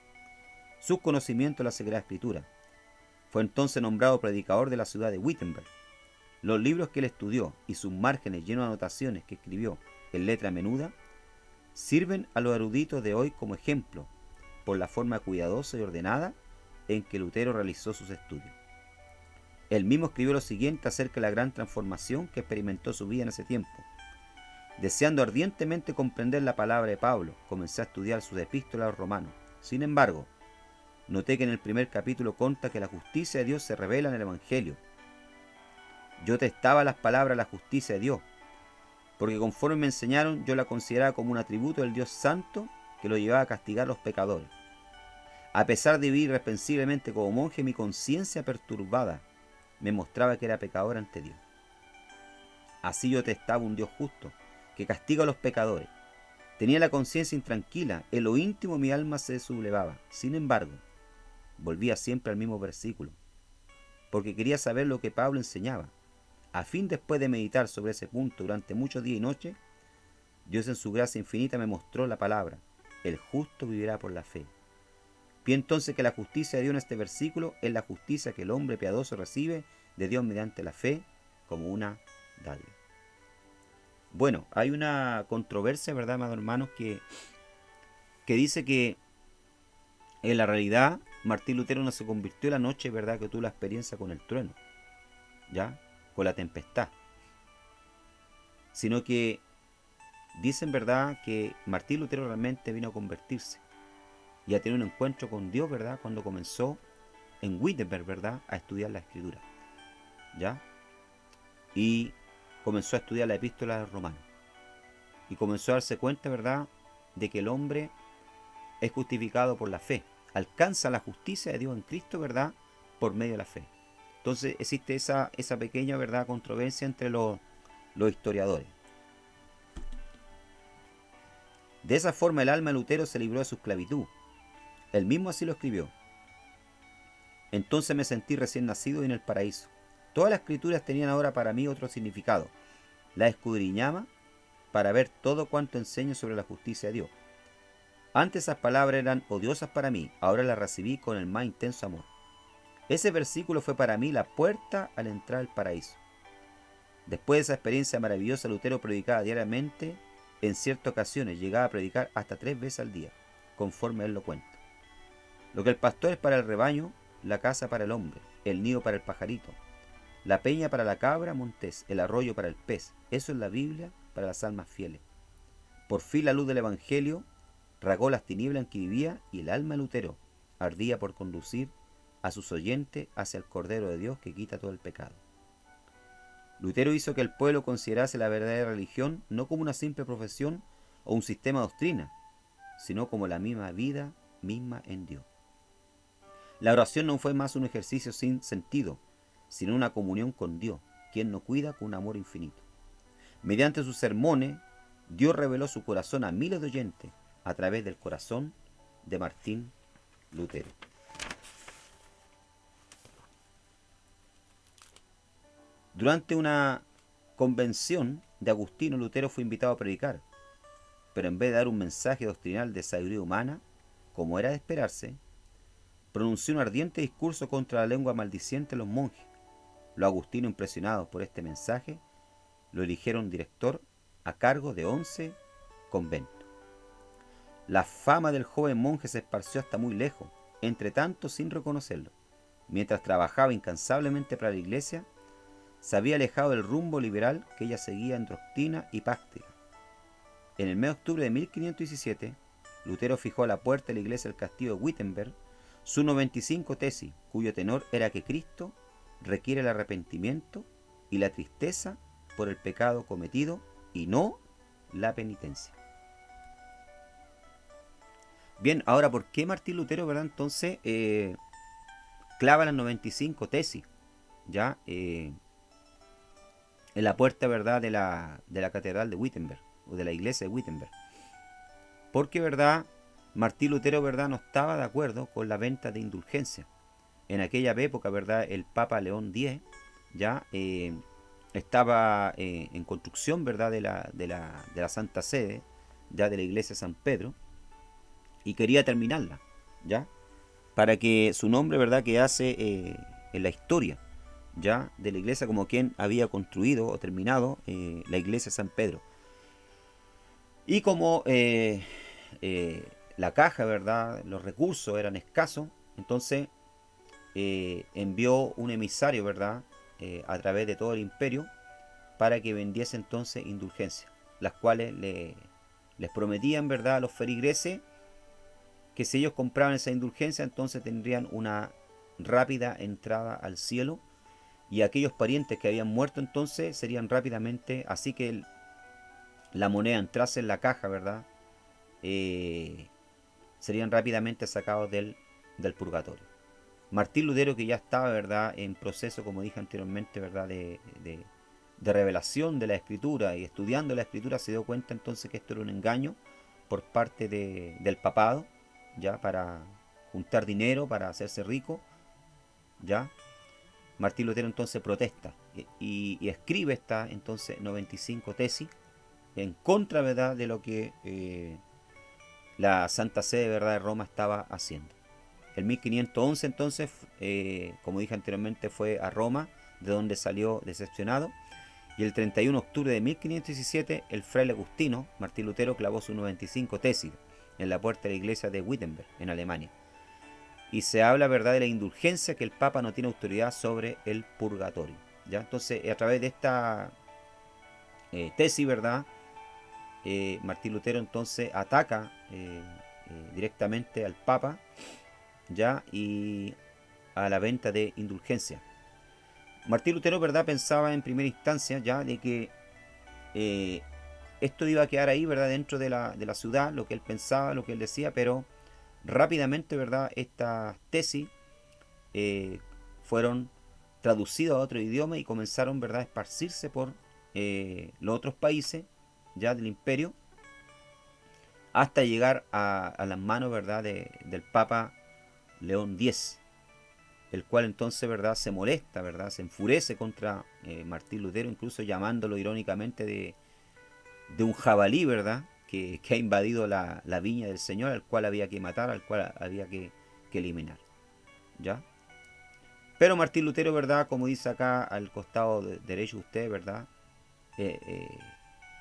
sus conocimientos de la Sagrada Escritura. Fue entonces nombrado predicador de la ciudad de Wittenberg. Los libros que él estudió y sus márgenes llenos de anotaciones que escribió en letra menuda sirven a los eruditos de hoy como ejemplo por la forma cuidadosa y ordenada en que Lutero realizó sus estudios. Él mismo escribió lo siguiente acerca de la gran transformación que experimentó su vida en ese tiempo. Deseando ardientemente comprender la palabra de Pablo, comencé a estudiar sus epístolas a los romanos. Sin embargo, noté que en el primer capítulo consta que la justicia de Dios se revela en el Evangelio. Yo testaba las palabras de la justicia de Dios, porque conforme me enseñaron, yo la consideraba como un atributo del Dios Santo que lo llevaba a castigar a los pecadores. A pesar de vivir irreprensiblemente como monje, mi conciencia perturbada me mostraba que era pecador ante Dios. Así yo testaba un Dios justo, que castiga a los pecadores. Tenía la conciencia intranquila, en lo íntimo mi alma se sublevaba. Sin embargo, volvía siempre al mismo versículo, porque quería saber lo que Pablo enseñaba. A fin, después de meditar sobre ese punto durante muchos días y noches, Dios en su gracia infinita me mostró la palabra: el justo vivirá por la fe. Vi entonces que la justicia de Dios en este versículo es la justicia que el hombre piadoso recibe de Dios mediante la fe como una dádiva. Bueno, hay una controversia, ¿verdad, amados hermanos? Que dice que en la realidad Martín Lutero no se convirtió la noche, ¿verdad?, que tuvo la experiencia con el trueno, ¿ya? Con la tempestad. Sino que dicen, ¿verdad?, que Martín Lutero realmente vino a convertirse y a tener un encuentro con Dios, ¿verdad?, cuando comenzó en Wittenberg, ¿verdad?, a estudiar la Escritura, ¿ya? Y comenzó a estudiar la Epístola de los Romanos. Y comenzó a darse cuenta, ¿verdad?, de que el hombre es justificado por la fe. Alcanza la justicia de Dios en Cristo, ¿verdad?, por medio de la fe. Entonces existe esa pequeña, ¿verdad?, controversia entre los historiadores. De esa forma el alma de Lutero se libró de su esclavitud. Él mismo así lo escribió. Entonces me sentí recién nacido y en el paraíso. Todas las escrituras tenían ahora para mí otro significado. La escudriñaba para ver todo cuanto enseño sobre la justicia de Dios. Antes esas palabras eran odiosas para mí, ahora las recibí con el más intenso amor. Ese versículo fue para mí la puerta al entrar al paraíso. Después de esa experiencia maravillosa, Lutero predicaba diariamente. En ciertas ocasiones llegaba a predicar hasta 3 veces al día, conforme él lo cuenta. Lo que el pastor es para el rebaño, la casa para el hombre, el nido para el pajarito, la peña para la cabra montés, el arroyo para el pez. Eso es la Biblia para las almas fieles. Por fin la luz del Evangelio rasgó las tinieblas en que vivía y el alma de Lutero ardía por conducir a sus oyentes hacia el Cordero de Dios que quita todo el pecado. Lutero hizo que el pueblo considerase la verdadera religión no como una simple profesión o un sistema de doctrina, sino como la misma vida misma en Dios. La oración no fue más un ejercicio sin sentido, sino una comunión con Dios, quien nos cuida con un amor infinito. Mediante sus sermones, Dios reveló su corazón a miles de oyentes a través del corazón de Martín Lutero. Durante una convención de Agustino, Lutero fue invitado a predicar, pero en vez de dar un mensaje doctrinal de sabiduría humana, como era de esperarse, pronunció un ardiente discurso contra la lengua maldiciente de los monjes. Los agustinos, impresionados por este mensaje, lo eligieron director a cargo de 11 conventos. La fama del joven monje se esparció hasta muy lejos, entre tanto sin reconocerlo. Mientras trabajaba incansablemente para la iglesia, se había alejado del rumbo liberal que ella seguía en doctrina y práctica. En el mes de octubre de 1517, Lutero fijó a la puerta de la iglesia del castillo de Wittenberg su 95 tesis, cuyo tenor era que Cristo requiere el arrepentimiento y la tristeza por el pecado cometido y no la penitencia. Bien, ahora, ¿por qué Martín Lutero, verdad, entonces clava las 95 tesis, ya, en la puerta, verdad, de la catedral de Wittenberg, o de la iglesia de Wittenberg? Porque, verdad, Martín Lutero, verdad, no estaba de acuerdo con la venta de indulgencia. En aquella época, verdad, el Papa León X ya estaba en construcción, verdad, de la Santa Sede, ya de la iglesia de San Pedro, y quería terminarla, ya, para que su nombre, verdad, quedase en la historia, ya, de la iglesia como quien había construido o terminado la iglesia de San Pedro. Y como la caja, verdad, los recursos eran escasos, entonces envió un emisario, verdad, a través de todo el imperio para que vendiese entonces indulgencias, las cuales les prometían, verdad, a los feligreses que si ellos compraban esa indulgencia entonces tendrían una rápida entrada al cielo, y aquellos parientes que habían muerto entonces serían rápidamente, así que la moneda entrase en la caja, verdad, serían rápidamente sacados del purgatorio. Martín Lutero, que ya estaba, verdad, en proceso, como dije anteriormente, verdad, de revelación de la escritura y estudiando la escritura, se dio cuenta entonces que esto era un engaño por parte del papado, ya, para juntar dinero, para hacerse rico, ya. Martín Lutero entonces protesta y escribe esta entonces 95 tesis en contra, verdad, de lo que la Santa Sede, verdad, de Roma estaba haciendo. El 1511 entonces, como dije anteriormente, fue a Roma, de donde salió decepcionado. Y el 31 de octubre de 1517, el fraile agustino, Martín Lutero, clavó sus 95 tesis en la puerta de la iglesia de Wittenberg, en Alemania. Y se habla, ¿verdad?, de la indulgencia, que el Papa no tiene autoridad sobre el purgatorio. ¿Ya? Entonces, a través de esta tesis, ¿verdad?, Martín Lutero entonces ataca directamente al Papa, ¿ya?, y a la venta de indulgencia. Martín Lutero, ¿verdad?, pensaba en primera instancia ya de que eh, esto iba a quedar ahí, ¿verdad?, dentro de la ciudad, lo que él pensaba, lo que él decía, pero rápidamente, ¿verdad?, estas tesis eh, fueron traducidas a otro idioma y comenzaron, ¿verdad?, a esparcirse por los otros países ya del imperio, hasta llegar a las manos, ¿verdad?, del Papa León X, el cual entonces, ¿verdad?, se molesta, ¿verdad?, se enfurece contra Martín Lutero, incluso llamándolo irónicamente de un jabalí, ¿verdad?, que ha invadido la viña del Señor, al cual había que matar, al cual había que eliminar. ¿Ya? Pero Martín Lutero, ¿verdad?, como dice acá al costado derecho de usted, ¿verdad?, eh, eh,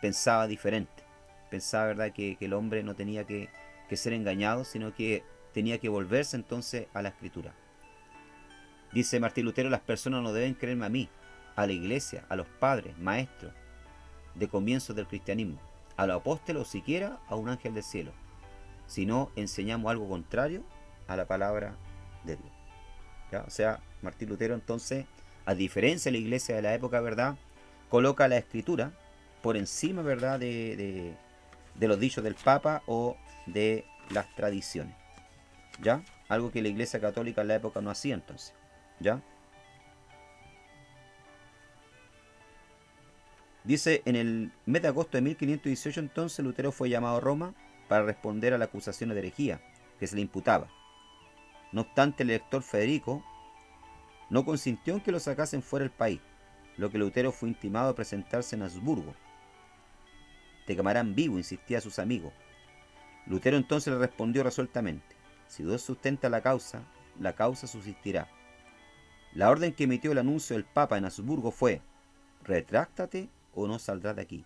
pensaba diferente. Pensaba, ¿verdad?, que el hombre no tenía que ser engañado, sino que tenía que volverse entonces a la escritura. Dice Martín Lutero: las personas no deben creerme a mí, a la iglesia, a los padres, maestros de comienzos del cristianismo, a los apóstoles o siquiera a un ángel del cielo, si no enseñamos algo contrario a la palabra de Dios. ¿Ya? O sea, Martín Lutero entonces, a diferencia de la iglesia de la época, ¿verdad?, coloca la escritura por encima, ¿verdad?, de los dichos del Papa o de las tradiciones. ¿Ya? Algo que la iglesia católica en la época no hacía entonces. ¿Ya? Dice: en el mes de agosto de 1518 entonces Lutero fue llamado a Roma para responder a la acusación de herejía que se le imputaba. No obstante, el elector Federico no consintió en que lo sacasen fuera del país, lo que Lutero fue intimado a presentarse en Habsburgo. Te quemarán vivo, insistía a sus amigos. Lutero entonces le respondió resueltamente: si Dios sustenta la causa subsistirá. La orden que emitió el anuncio del Papa en Habsburgo fue: retráctate o no saldrás de aquí.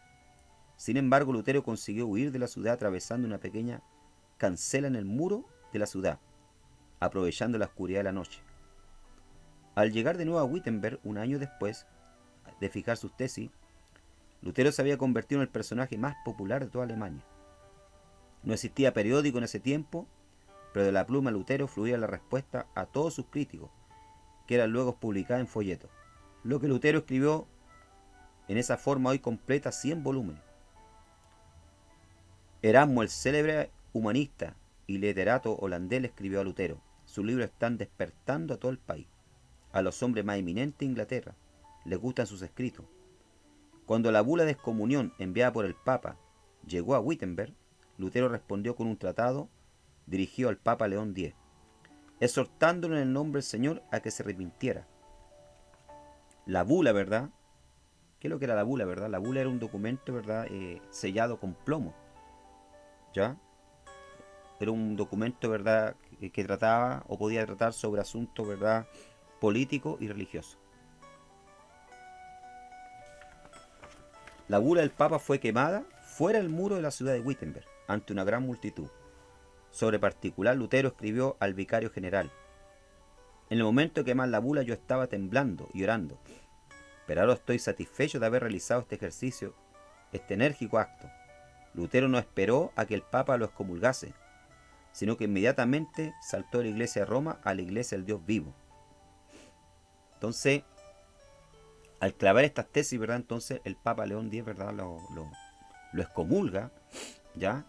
Sin embargo, Lutero consiguió huir de la ciudad atravesando una pequeña cancela en el muro de la ciudad, aprovechando la oscuridad de la noche. Al llegar de nuevo a Wittenberg un año después de fijar sus tesis, Lutero se había convertido en el personaje más popular de toda Alemania. No existía periódico en ese tiempo, pero de la pluma de Lutero fluía la respuesta a todos sus críticos, que eran luego publicadas en folletos. Lo que Lutero escribió en esa forma hoy completa 100 volúmenes. Erasmo, el célebre humanista y literato holandés, le escribió a Lutero: sus libros están despertando a todo el país. A los hombres más eminentes de Inglaterra les gustan sus escritos. Cuando la bula de excomunión enviada por el Papa llegó a Wittenberg, Lutero respondió con un tratado dirigido al Papa León X, exhortándolo en el nombre del Señor a que se arrepintiera. La bula, ¿verdad? ¿Qué es lo que era la bula, verdad? La bula era un documento, ¿verdad?, sellado con plomo. ¿Ya? Era un documento, ¿verdad?, que trataba o podía tratar sobre asuntos, ¿verdad?, políticos y religiosos. La bula del Papa fue quemada fuera del muro de la ciudad de Wittenberg, ante una gran multitud. Sobre particular, Lutero escribió al vicario general: en el momento de quemar la bula yo estaba temblando y llorando, pero ahora estoy satisfecho de haber realizado este ejercicio, este enérgico acto. Lutero no esperó a que el Papa lo excomulgase, sino que inmediatamente saltó de la iglesia de Roma a la iglesia del Dios vivo. Entonces, al clavar estas tesis, ¿verdad?, entonces el Papa León X, ¿verdad?, lo excomulga, ¿ya?,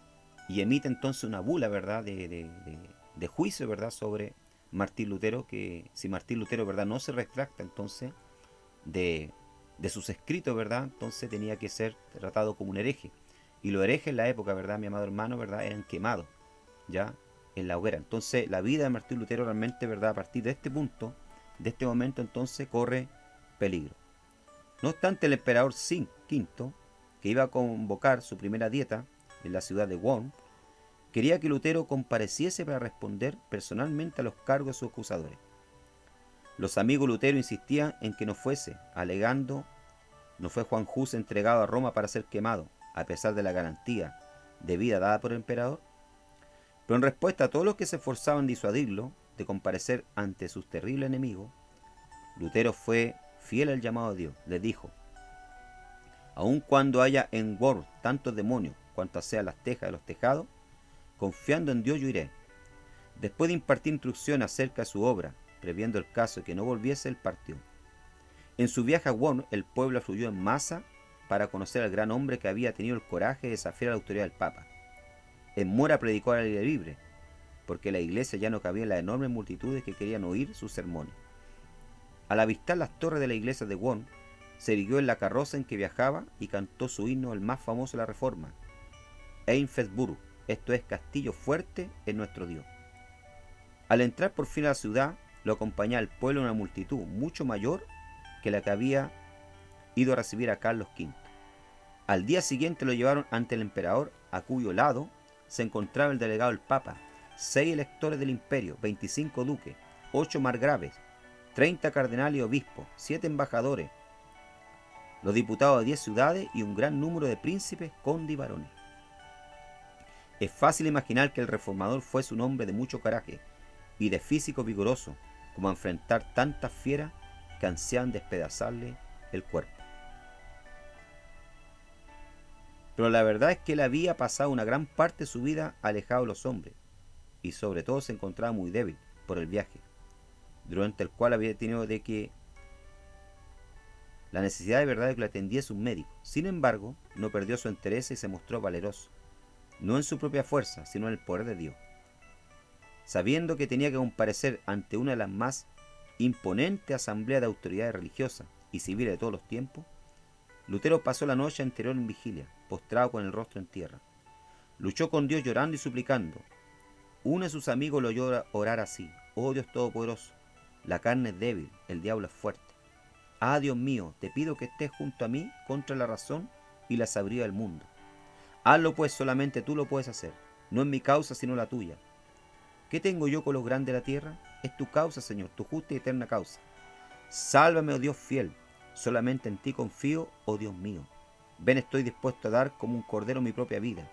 y emite entonces una bula, ¿verdad?, de juicio, ¿verdad?, sobre Martín Lutero, que si Martín Lutero, ¿verdad?, no se retracta entonces de sus escritos, ¿verdad?, entonces tenía que ser tratado como un hereje. Y los herejes en la época, ¿verdad?, mi amado hermano, ¿verdad?, eran quemados, ¿ya?, en la hoguera. Entonces la vida de Martín Lutero realmente, ¿verdad?, a partir de este punto, de este momento entonces, corre peligro. No obstante, el emperador Qin V, que iba a convocar su primera dieta en la ciudad de Worms, quería que Lutero compareciese para responder personalmente a los cargos de sus acusadores. Los amigos de Lutero insistían en que no fuese, alegando: ¿no fue Juan Hus entregado a Roma para ser quemado, a pesar de la garantía de vida dada por el emperador? Pero en respuesta a todos los que se esforzaban en disuadirlo de comparecer ante sus terribles enemigos, Lutero fue fiel al llamado de Dios. Les dijo: aun cuando haya en Worms tantos demonios cuanto sea las tejas de los tejados, confiando en Dios yo iré. Después de impartir instrucción acerca de su obra, previendo el caso de que no volviese, él partió. En su viaje a Worms, el pueblo afluyó en masa para conocer al gran hombre que había tenido el coraje de desafiar a la autoridad del Papa. En Mora predicó al aire libre, porque la iglesia ya no cabía en las enormes multitudes que querían oír sus sermones. Al avistar las torres de la iglesia de Worms, se irguió en la carroza en que viajaba y cantó su himno, el más famoso de la Reforma: Einfesburg, esto es Castillo fuerte en nuestro Dios. Al entrar por fin a la ciudad, lo acompañaba el pueblo una multitud mucho mayor que la que había ido a recibir a Carlos V. Al día siguiente lo llevaron ante el emperador, a cuyo lado se encontraba el delegado del Papa, 6 electores del imperio, 25 duques, 8 margraves, 30 cardenales y obispos, 7 embajadores, los diputados de 10 ciudades y un gran número de príncipes, condes y varones. Es fácil imaginar que el reformador fuese un hombre de mucho coraje y de físico vigoroso, como a enfrentar tantas fieras que ansiaban despedazarle el cuerpo. Pero la verdad es que él había pasado una gran parte de su vida alejado de los hombres, y sobre todo se encontraba muy débil por el viaje, durante el cual había tenido de que la necesidad de verdad de que lo atendiese un médico. Sin embargo, no perdió su interés y se mostró valeroso, no en su propia fuerza, sino en el poder de Dios. Sabiendo que tenía que comparecer ante una de las más imponentes asambleas de autoridades religiosas y civiles de todos los tiempos, Lutero pasó la noche anterior en vigilia, postrado con el rostro en tierra. Luchó con Dios llorando y suplicando. Uno de sus amigos lo oyó orar así: oh Dios Todopoderoso, la carne es débil, el diablo es fuerte. Ah, Dios mío, te pido que estés junto a mí contra la razón y la sabiduría del mundo. Hazlo pues, solamente tú lo puedes hacer, no es mi causa sino la tuya. ¿Qué tengo yo con los grandes de la tierra? Es tu causa, Señor, tu justa y eterna causa. Sálvame, oh Dios fiel, solamente en ti confío, oh Dios mío. Ven, estoy dispuesto a dar como un cordero mi propia vida.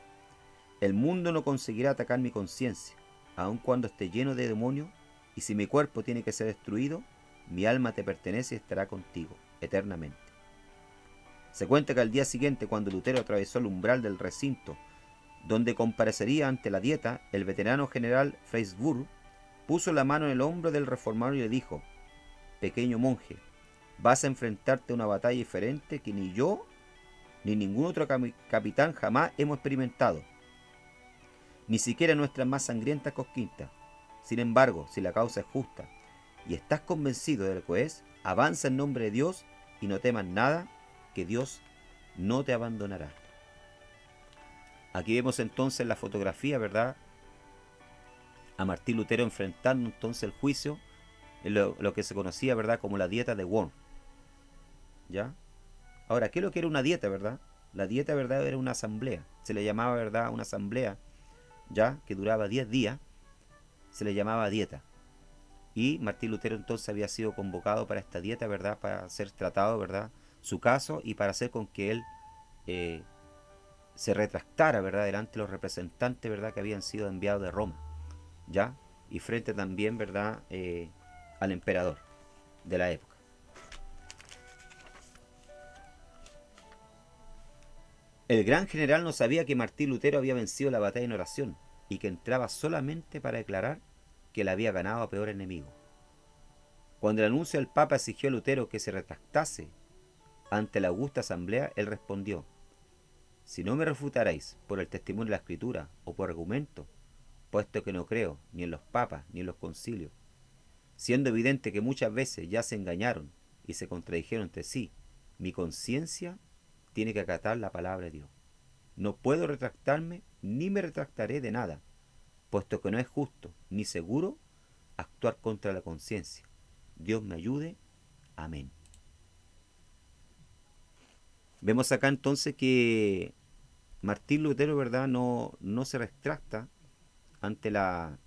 El mundo no conseguirá atacar mi conciencia, aun cuando esté lleno de demonios, y si mi cuerpo tiene que ser destruido, mi alma te pertenece y estará contigo eternamente. Se cuenta que al día siguiente, cuando Lutero atravesó el umbral del recinto donde comparecería ante la dieta, el veterano general Freisburg puso la mano en el hombro del reformador y le dijo: pequeño monje, vas a enfrentarte a una batalla diferente que ni yo ni ningún otro capitán jamás hemos experimentado, ni siquiera nuestras más sangrientas conquistas. Sin embargo, si la causa es justa y estás convencido de lo que es, avanza en nombre de Dios y no temas nada, que Dios no te abandonará. Aquí vemos entonces la fotografía, ¿verdad?, a Martín Lutero enfrentando entonces el juicio, lo que se conocía, ¿verdad?, como la dieta de Worms. ¿Ya? Ahora, ¿qué es lo que era una dieta, verdad? La dieta, ¿verdad?, era una asamblea. Se le llamaba, ¿verdad?, una asamblea, ya, que duraba 10 días, se le llamaba dieta. Y Martín Lutero entonces había sido convocado para esta dieta, ¿verdad?, para ser tratado, ¿verdad?, su caso, y para hacer con que él se retractara, ¿verdad?, delante de los representantes, ¿verdad?, que habían sido enviados de Roma, ¿ya? Y frente también, ¿verdad?, al emperador de la época. El gran general no sabía que Martín Lutero había vencido la batalla en oración y que entraba solamente para declarar que le había ganado a peor enemigo. Cuando el anuncio del Papa exigió a Lutero que se retractase ante la augusta asamblea, él respondió: si no me refutaréis por el testimonio de la Escritura o por argumento, puesto que no creo ni en los papas ni en los concilios, siendo evidente que muchas veces ya se engañaron y se contradijeron entre sí, mi conciencia tiene que acatar la palabra de Dios. No puedo retractarme ni me retractaré de nada, puesto que no es justo ni seguro actuar contra la conciencia. Dios me ayude. Amén. Vemos acá entonces que Martín Lutero, ¿verdad?, no se retracta ante la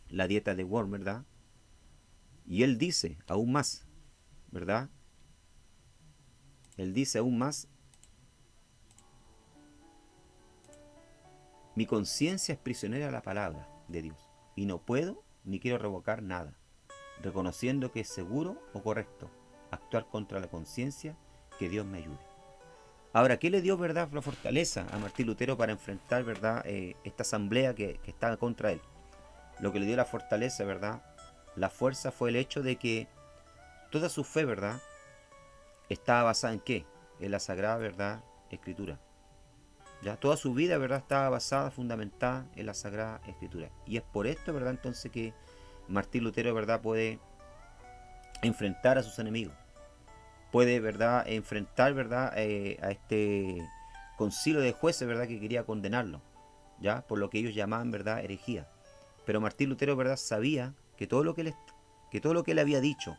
dieta de Worm, ¿verdad? Y él dice aún más, ¿verdad? Él dice aún más: mi conciencia es prisionera de la palabra de Dios y no puedo ni quiero revocar nada, reconociendo que es seguro o correcto actuar contra la conciencia. Que Dios me ayude. Ahora, ¿qué le dio, verdad, la fortaleza a Martín Lutero para enfrentar, verdad, esta asamblea que estaba contra él? Lo que le dio la fortaleza, verdad, la fuerza, fue el hecho de que toda su fe, verdad, estaba basada en qué? En la sagrada, verdad, escritura. Ya toda su vida, verdad, estaba basada, fundamentada en la sagrada escritura. Y es por esto, verdad, entonces que Martín Lutero, verdad, puede enfrentar a sus enemigos. Puede, verdad, enfrentar, verdad, a este concilio de jueces, verdad, que quería condenarlo, ya, por lo que ellos llamaban, verdad, herejía. Pero Martín Lutero, verdad, sabía que todo lo que él había dicho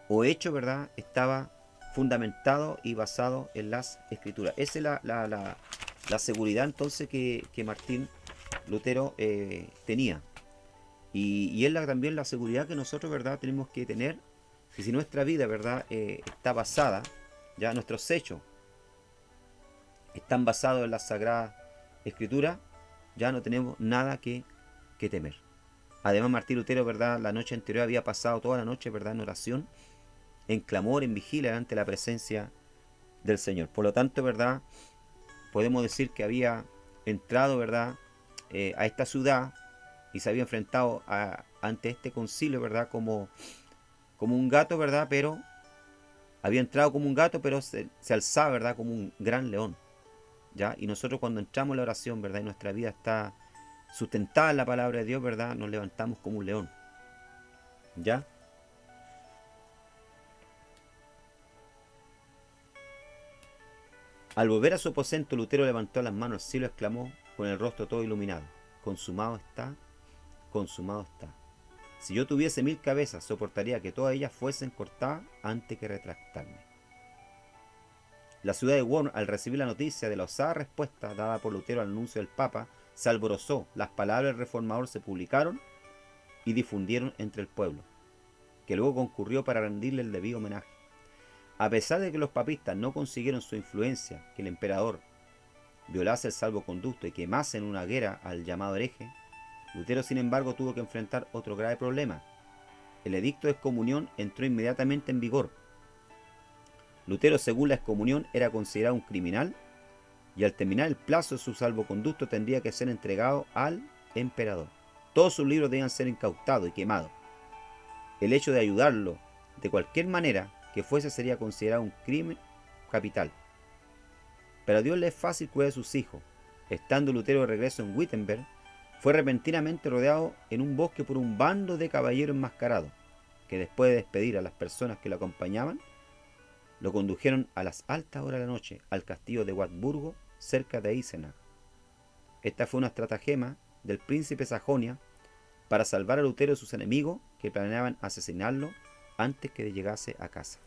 o hecho, verdad, estaba fundamentado y basado en las escrituras. Esa es la seguridad entonces que Martín Lutero tenía. Y es también la seguridad que nosotros, verdad, tenemos que tener, que si nuestra vida, verdad, está basada, ya nuestros hechos están basados en la Sagrada Escritura, ya no tenemos nada que temer. Además, Martín Lutero, verdad, la noche anterior había pasado toda la noche, verdad, en oración, en clamor, en vigilia ante la presencia del Señor. Por lo tanto, verdad, podemos decir que había entrado, verdad, a esta ciudad y se había enfrentado ante este concilio, verdad, como un gato, verdad, pero había entrado como un gato, pero se alzaba, verdad, como un gran león, ¿ya? Y nosotros, cuando entramos en la oración, verdad, y nuestra vida está sustentada en la palabra de Dios, verdad, nos levantamos como un león, ¿ya? Al volver a su aposento, Lutero levantó las manos al cielo y exclamó, con el rostro todo iluminado: consumado está, consumado está. Si yo tuviese 1000 cabezas, soportaría que todas ellas fuesen cortadas antes que retractarme. La ciudad de Worms, al recibir la noticia de la osada respuesta dada por Lutero al anuncio del Papa, se alborozó. Las palabras del reformador se publicaron y difundieron entre el pueblo, que luego concurrió para rendirle el debido homenaje. A pesar de que los papistas no consiguieron su influencia, que el emperador violase el salvoconducto y quemase en una hoguera al llamado hereje, Lutero, sin embargo, tuvo que enfrentar otro grave problema. El edicto de excomunión entró inmediatamente en vigor. Lutero, según la excomunión, era considerado un criminal y al terminar el plazo de su salvoconducto tendría que ser entregado al emperador. Todos sus libros debían ser incautados y quemados. El hecho de ayudarlo de cualquier manera que fuese sería considerado un crimen capital. Pero a Dios le es fácil cuidar de sus hijos. Estando Lutero de regreso en Wittenberg, fue repentinamente rodeado en un bosque por un bando de caballeros enmascarados, que después de despedir a las personas que lo acompañaban, lo condujeron a las altas horas de la noche al castillo de Wartburgo, cerca de Eisenach. Esta fue una estratagema del príncipe Sajonia para salvar a Lutero de sus enemigos, que planeaban asesinarlo antes que llegase a casa.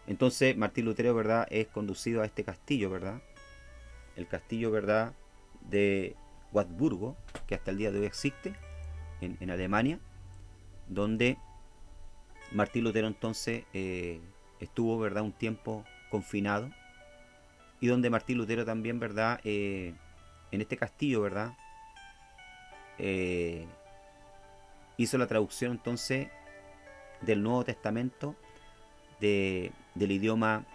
Entonces Martín Lutero, ¿verdad?, es conducido a este castillo, ¿verdad? El castillo, ¿verdad?, de Wartburgo, que hasta el día de hoy existe en Alemania, donde Martín Lutero entonces estuvo, ¿verdad?, un tiempo confinado, y donde Martín Lutero también, ¿verdad?, en este castillo, ¿verdad?, hizo la traducción entonces del Nuevo Testamento del idioma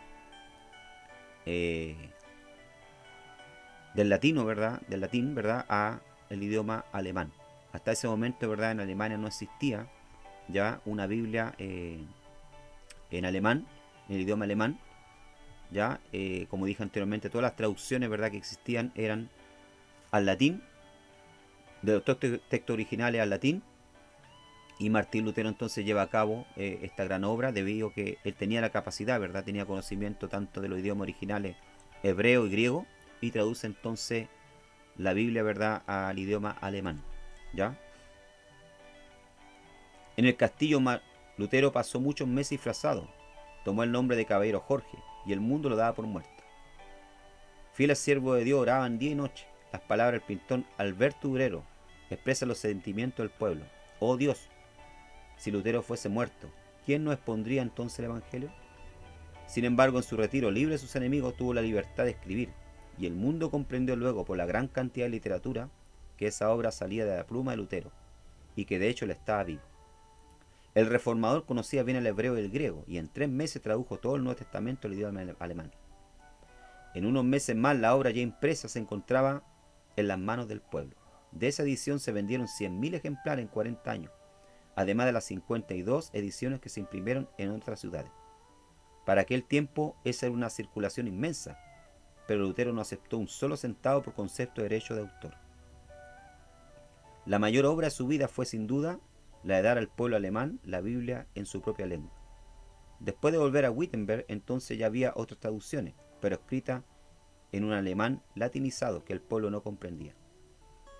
del latino, ¿verdad?, del latín, ¿verdad?, a el idioma alemán. Hasta ese momento, ¿verdad?, en Alemania no existía ya una Biblia en alemán, en el idioma alemán. Ya, como dije anteriormente, todas las traducciones, ¿verdad?, que existían eran al latín, de los textos originales al latín. Y Martín Lutero entonces lleva a cabo esta gran obra debido a que él tenía la capacidad, ¿verdad?, tenía conocimiento tanto de los idiomas originales hebreo y griego, y traduce entonces la Biblia, ¿verdad?, al idioma alemán. ¿Ya? En el castillo Lutero pasó muchos meses disfrazado. Tomó el nombre de Caballero Jorge y el mundo lo daba por muerto. Fieles siervos de Dios oraban día y noche. Las palabras del pintor Alberto Durero expresan los sentimientos del pueblo. Oh Dios, si Lutero fuese muerto, ¿quién nos expondría entonces el Evangelio? Sin embargo, en su retiro libre de sus enemigos tuvo la libertad de escribir, y el mundo comprendió luego por la gran cantidad de literatura que esa obra salía de la pluma de Lutero, y que de hecho le estaba vivo. El reformador conocía bien el hebreo y el griego, y en 3 meses tradujo todo el Nuevo Testamento al idioma alemán. En unos meses más la obra ya impresa se encontraba en las manos del pueblo. De esa edición se vendieron 100.000 ejemplares en 40 años, además de las 52 ediciones que se imprimieron en otras ciudades. Para aquel tiempo esa era una circulación inmensa, pero Lutero no aceptó un solo centavo por concepto de derecho de autor. La mayor obra de su vida fue sin duda la de dar al pueblo alemán la Biblia en su propia lengua. Después de volver a Wittenberg, entonces ya había otras traducciones, pero escritas en un alemán latinizado que el pueblo no comprendía.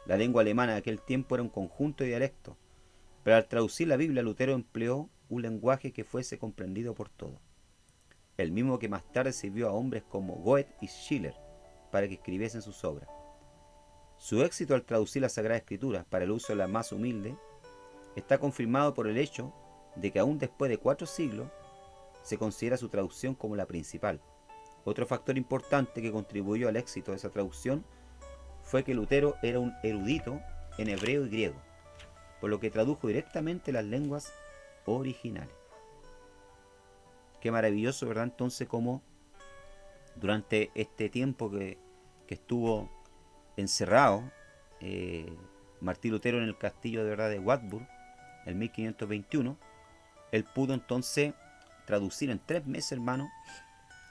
La lengua alemana de aquel tiempo era un conjunto de dialectos, pero al traducir la Biblia Lutero empleó un lenguaje que fuese comprendido por todos, el mismo que más tarde sirvió a hombres como Goethe y Schiller para que escribiesen sus obras. Su éxito al traducir la Sagrada Escritura para el uso de la más humilde está confirmado por el hecho de que aún después de 4 siglos se considera su traducción como la principal. Otro factor importante que contribuyó al éxito de esa traducción fue que Lutero era un erudito en hebreo y griego, por lo que tradujo directamente las lenguas originales. Qué maravilloso, ¿verdad? Entonces, como durante este tiempo que estuvo encerrado Martín Lutero en el castillo de verdad de Wartburg, en 1521, él pudo entonces traducir en 3 meses, hermano,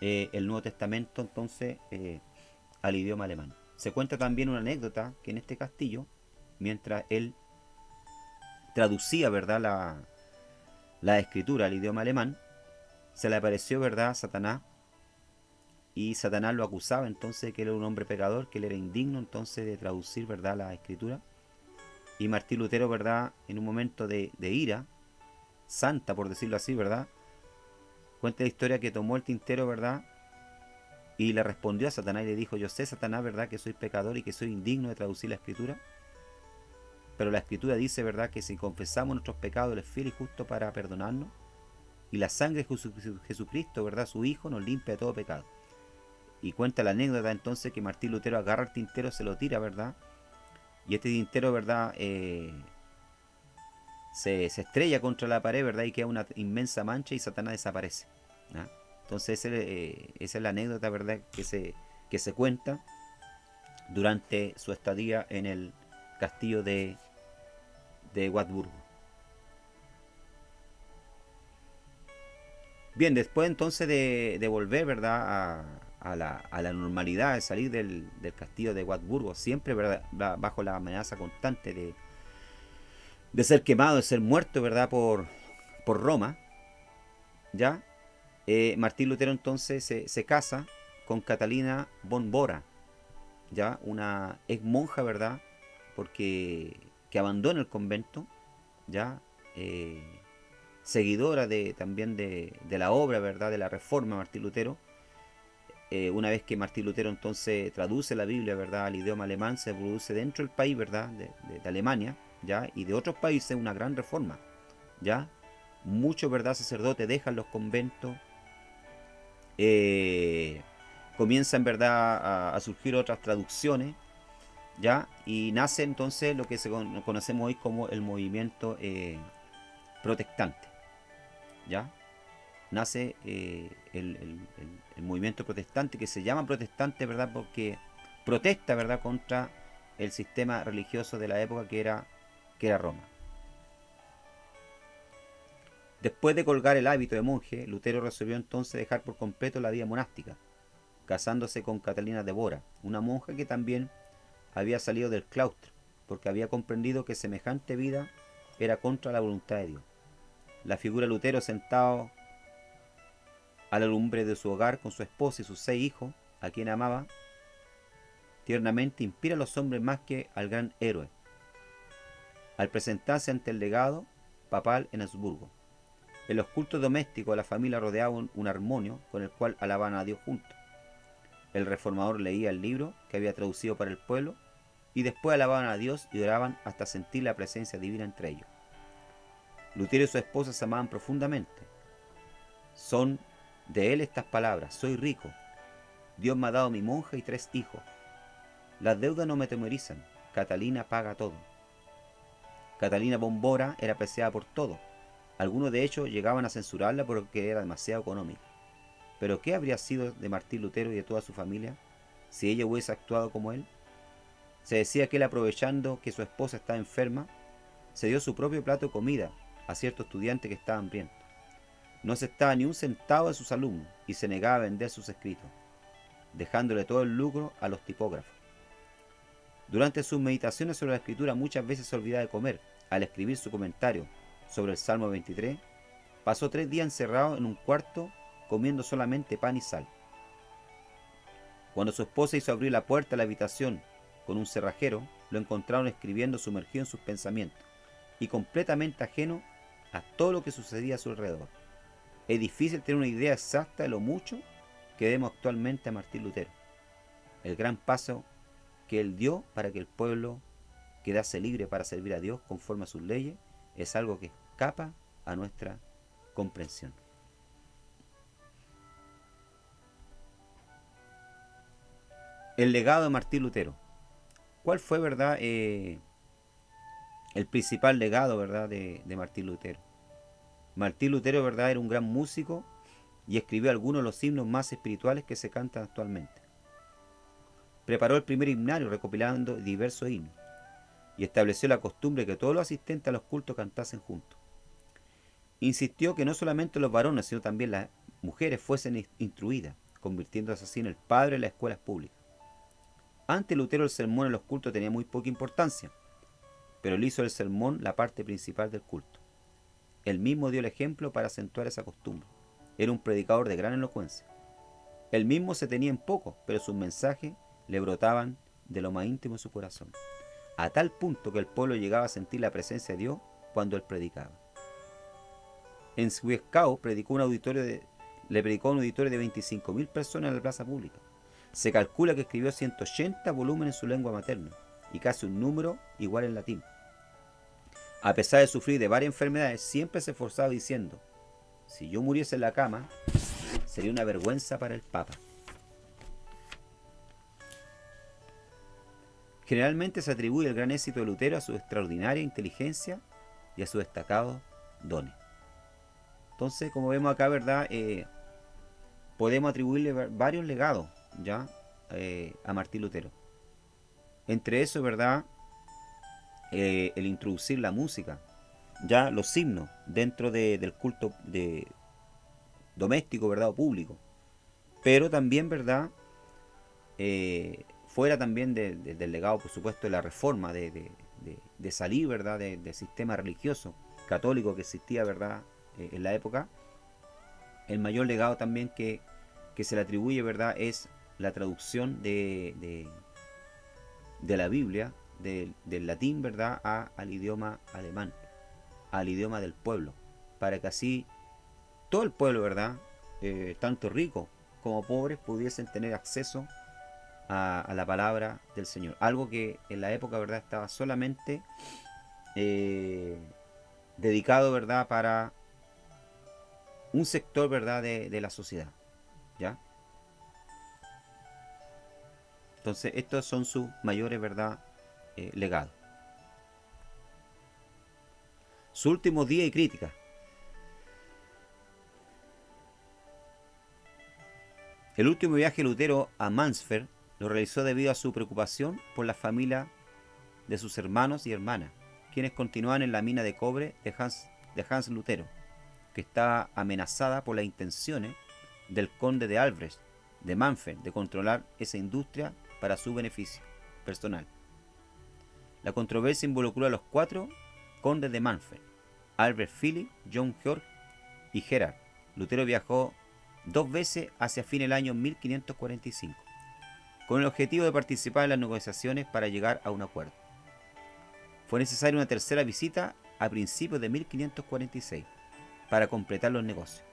el Nuevo Testamento entonces al idioma alemán. Se cuenta también una anécdota que en este castillo, mientras él traducía, ¿verdad?, la escritura al idioma alemán, se le apareció, ¿verdad?, Satanás, y Satanás lo acusaba entonces de que él era un hombre pecador, que él era indigno entonces de traducir, ¿verdad?, la escritura. Y Martín Lutero, ¿verdad?, en un momento de ira santa, por decirlo así, ¿verdad?, cuenta la historia que tomó el tintero, ¿verdad?, y le respondió a Satanás y le dijo: yo sé, Satanás, ¿verdad?, que soy pecador y que soy indigno de traducir la escritura, pero la escritura dice, ¿verdad?, que si confesamos nuestros pecados, Él es fiel y justo para perdonarnos, y la sangre de Jesucristo, ¿verdad?, su Hijo, nos limpia de todo pecado. Y cuenta la anécdota entonces que Martín Lutero agarra el tintero, se lo tira, ¿verdad?, y este tintero, ¿verdad?, se estrella contra la pared, ¿verdad?, y queda una inmensa mancha y Satanás desaparece, ¿no? Entonces esa es la anécdota, ¿verdad?, que se cuenta durante su estadía en el castillo de Wartburgo. Bien, después entonces de volver, ¿verdad?, a la normalidad, de salir del castillo de Wartburgo, siempre, ¿verdad?, bajo la amenaza constante de ser quemado, de ser muerto, ¿verdad?, por Roma, ¿ya? Martín Lutero entonces se casa con Catalina von Bora, ¿ya?, una ex monja, ¿verdad?, porque que abandona el convento, ¿ya?, seguidora también de la obra, ¿verdad?, de la Reforma de Martín Lutero. Una vez que Martín Lutero entonces traduce la Biblia, ¿verdad?, al idioma alemán, se produce dentro del país, ¿verdad?, de Alemania, ¿ya?, y de otros países una gran reforma, ¿ya? Muchos, ¿verdad?, sacerdotes dejan los conventos, comienzan, ¿verdad?, a surgir otras traducciones, ¿ya? Y nace entonces lo que conocemos hoy como el movimiento protestante, ¿ya? Nace el movimiento protestante, que se llama protestante, ¿verdad?, porque protesta, ¿verdad?, contra el sistema religioso de la época que era Roma. Después de colgar el hábito de monje, Lutero resolvió entonces dejar por completo la vida monástica, casándose con Catalina de Bora, una monja que también había salido del claustro, porque había comprendido que semejante vida era contra la voluntad de Dios. La figura de Lutero sentado a la lumbre de su hogar con su esposa y sus 6 hijos, a quien amaba tiernamente, inspira a los hombres más que al gran héroe, al presentarse ante el legado papal en Habsburgo. En los cultos domésticos la familia rodeaba un armonio con el cual alaban a Dios juntos. El reformador leía el libro que había traducido para el pueblo y después alababan a Dios y oraban hasta sentir la presencia divina entre ellos. Lutero y su esposa se amaban profundamente. Son de él estas palabras: soy rico, Dios me ha dado mi monja y 3 hijos. Las deudas no me temorizan, Catalina paga todo. Catalina Bombora era apreciada por todos. Algunos de ellos llegaban a censurarla porque era demasiado económica. Pero ¿qué habría sido de Martín Lutero y de toda su familia si ella hubiese actuado como él? Se decía que él, aprovechando que su esposa estaba enferma, se dio su propio plato de comida a cierto estudiante que estaba hambriento. No aceptaba ni un centavo de sus alumnos y se negaba a vender sus escritos, dejándole todo el lucro a los tipógrafos. Durante sus meditaciones sobre la escritura muchas veces se olvidaba de comer. Al escribir su comentario sobre el Salmo 23, pasó 3 días encerrado en un cuarto comiendo solamente pan y sal. Cuando su esposa hizo abrir la puerta de la habitación con un cerrajero, lo encontraron escribiendo sumergido en sus pensamientos y completamente ajeno a todo lo que sucedía a su alrededor. Es difícil tener una idea exacta de lo mucho que debemos actualmente a Martín Lutero, el gran paso que él dio para que el pueblo quedase libre para servir a Dios conforme a sus leyes, es algo que escapa a nuestra comprensión. El legado de Martín Lutero. ¿Cuál fue, verdad, el principal legado, verdad, de Martín Lutero? Martín Lutero, verdad, era un gran músico y escribió algunos de los himnos más espirituales que se cantan actualmente. Preparó el primer himnario recopilando diversos himnos y estableció la costumbre que todos los asistentes a los cultos cantasen juntos. Insistió que no solamente los varones, sino también las mujeres fuesen instruidas, convirtiéndose así en el padre de las escuelas públicas. Antes Lutero, el sermón en los cultos tenía muy poca importancia, pero él hizo del sermón la parte principal del culto. Él mismo dio el ejemplo para acentuar esa costumbre. Era un predicador de gran elocuencia. Él mismo se tenía en poco, pero sus mensajes le brotaban de lo más íntimo de su corazón, a tal punto que el pueblo llegaba a sentir la presencia de Dios cuando él predicaba. En Zwickau le predicó a un auditorio de 25.000 personas en la plaza pública. Se calcula que escribió 180 volúmenes en su lengua materna y casi un número igual en latín. A pesar de sufrir de varias enfermedades, siempre se esforzaba diciendo: si yo muriese en la cama, sería una vergüenza para el Papa. Generalmente se atribuye el gran éxito de Lutero a su extraordinaria inteligencia y a sus destacados dones. Entonces, como vemos acá, ¿verdad? Podemos atribuirle varios legados ya a Martín Lutero. Entre eso, ¿verdad? El introducir la música, ya los himnos dentro del culto doméstico, ¿verdad? O público. Pero también, ¿verdad? Fuera también del legado, por supuesto, de la reforma, de salir, ¿verdad? Del sistema religioso católico que existía, ¿verdad? En la época. El mayor legado también que se le atribuye, ¿verdad? Es la traducción de la Biblia del latín, ¿verdad? Al idioma alemán, al idioma del pueblo, para que así todo el pueblo, ¿verdad? Tanto ricos como pobres pudiesen tener acceso a la palabra del Señor. Algo que en la época, ¿verdad? Estaba solamente dedicado, ¿verdad? Para un sector, ¿verdad? De la sociedad, ¿ya? Entonces estos son sus mayores, ¿verdad? Legados. Su último día y crítica. El último viaje de Lutero a Mansfeld lo realizó debido a su preocupación por la familia de sus hermanos y hermanas, quienes continuaban en la mina de cobre de Hans Lutero, que estaba amenazada por las intenciones del conde de Albrecht de Mansfeld de controlar esa industria para su beneficio personal. La controversia involucró a los 4 condes de Mansfeld: Albert Philipp, John Georg y Gerhard. Lutero viajó 2 veces hacia fin del año 1545, con el objetivo de participar en las negociaciones para llegar a un acuerdo. Fue necesaria una tercera visita a principios de 1546 para completar los negocios.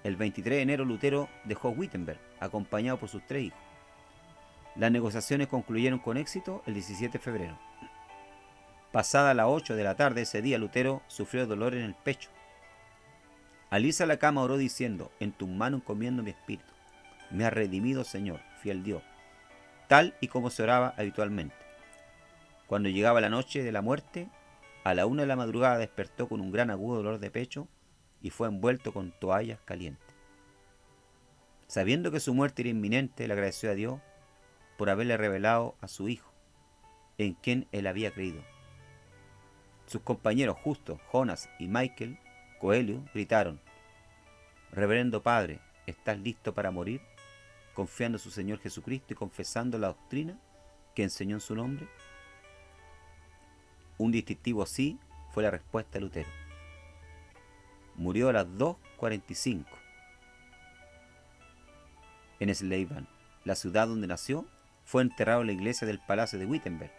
El 23 de enero Lutero dejó Wittenberg, acompañado por sus 3 hijos. Las negociaciones concluyeron con éxito el 17 de febrero. Pasada las 8 de la tarde ese día, Lutero sufrió dolor en el pecho. Al irse a la cama oró diciendo: en tus manos encomiendo mi espíritu. Me ha redimido, Señor, fiel Dios, tal y como se oraba habitualmente. Cuando llegaba la noche de la muerte, a la 1 de la madrugada despertó con un gran agudo dolor de pecho y fue envuelto con toallas calientes. Sabiendo que su muerte era inminente, le agradeció a Dios por haberle revelado a su Hijo, en quien él había creído. Sus compañeros Justo, Jonas y Michael Coelho gritaron: Reverendo Padre, ¿estás listo para morir, confiando en su Señor Jesucristo y confesando la doctrina que enseñó en su nombre? Un distintivo sí fue la respuesta de Lutero. Murió a las 2:45 en Sleiband, la ciudad donde nació. Fue enterrado en la iglesia del Palacio de Wittenberg,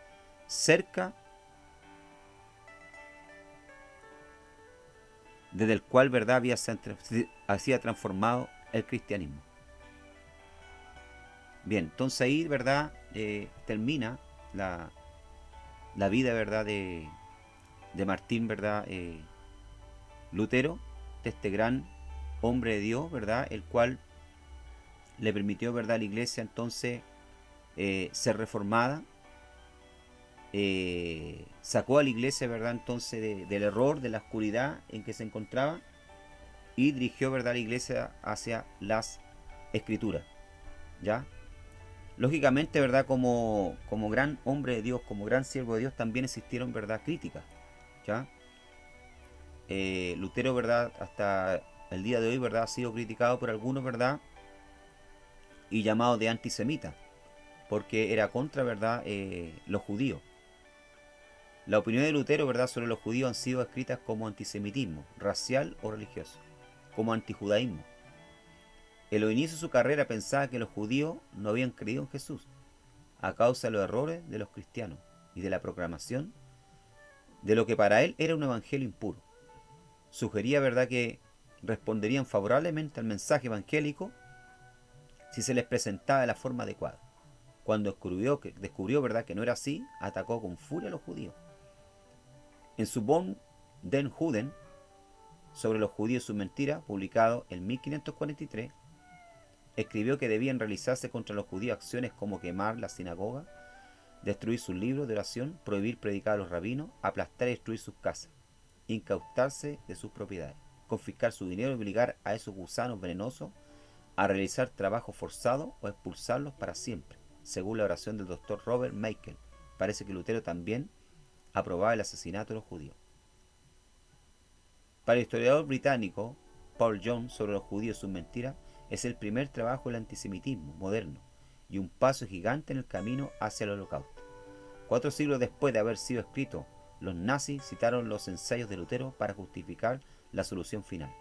cerca desde el cual, ¿verdad?, había transformado el cristianismo. Bien, entonces ahí, ¿verdad?, termina la vida, ¿verdad?, de Martín, ¿verdad?, Lutero, de este gran hombre de Dios, ¿verdad?, el cual le permitió, ¿verdad?, a la iglesia entonces ser reformada, sacó a la iglesia, ¿verdad?, entonces del error, de la oscuridad en que se encontraba, y dirigió, ¿verdad?, a la iglesia hacia las escrituras, ¿ya? Lógicamente, ¿verdad?, como gran hombre de Dios, como gran siervo de Dios, también existieron, ¿verdad?, críticas, ¿ya? Lutero, ¿verdad?, hasta el día de hoy, ¿verdad?, ha sido criticado por algunos, ¿verdad?, y llamado de antisemita, porque era contra, ¿verdad?, los judíos. La opinión de Lutero, ¿verdad?, sobre los judíos han sido escritas como antisemitismo, racial o religioso, como antijudaísmo. En los inicios de su carrera pensaba que los judíos no habían creído en Jesús, a causa de los errores de los cristianos y de la proclamación de lo que para él era un evangelio impuro. Sugería, ¿verdad?, que responderían favorablemente al mensaje evangélico si se les presentaba de la forma adecuada. Cuando descubrió, ¿verdad?, que no era así, atacó con furia a los judíos. En su Von den Juden, sobre los judíos y sus mentiras, publicado en 1543, escribió que debían realizarse contra los judíos acciones como quemar la sinagoga, destruir sus libros de oración, prohibir predicar a los rabinos, aplastar y destruir sus casas, incautarse de sus propiedades, confiscar su dinero y obligar a esos gusanos venenosos a realizar trabajo forzado o expulsarlos para siempre, según la oración del doctor Robert Michael. Parece que Lutero también aprobaba el asesinato de los judíos. Para el historiador británico Paul Jones, sobre los judíos y sus mentiras, es el primer trabajo del antisemitismo moderno y un paso gigante en el camino hacia el holocausto. 4 siglos después de haber sido escrito, los nazis citaron los ensayos de Lutero para justificar la solución final.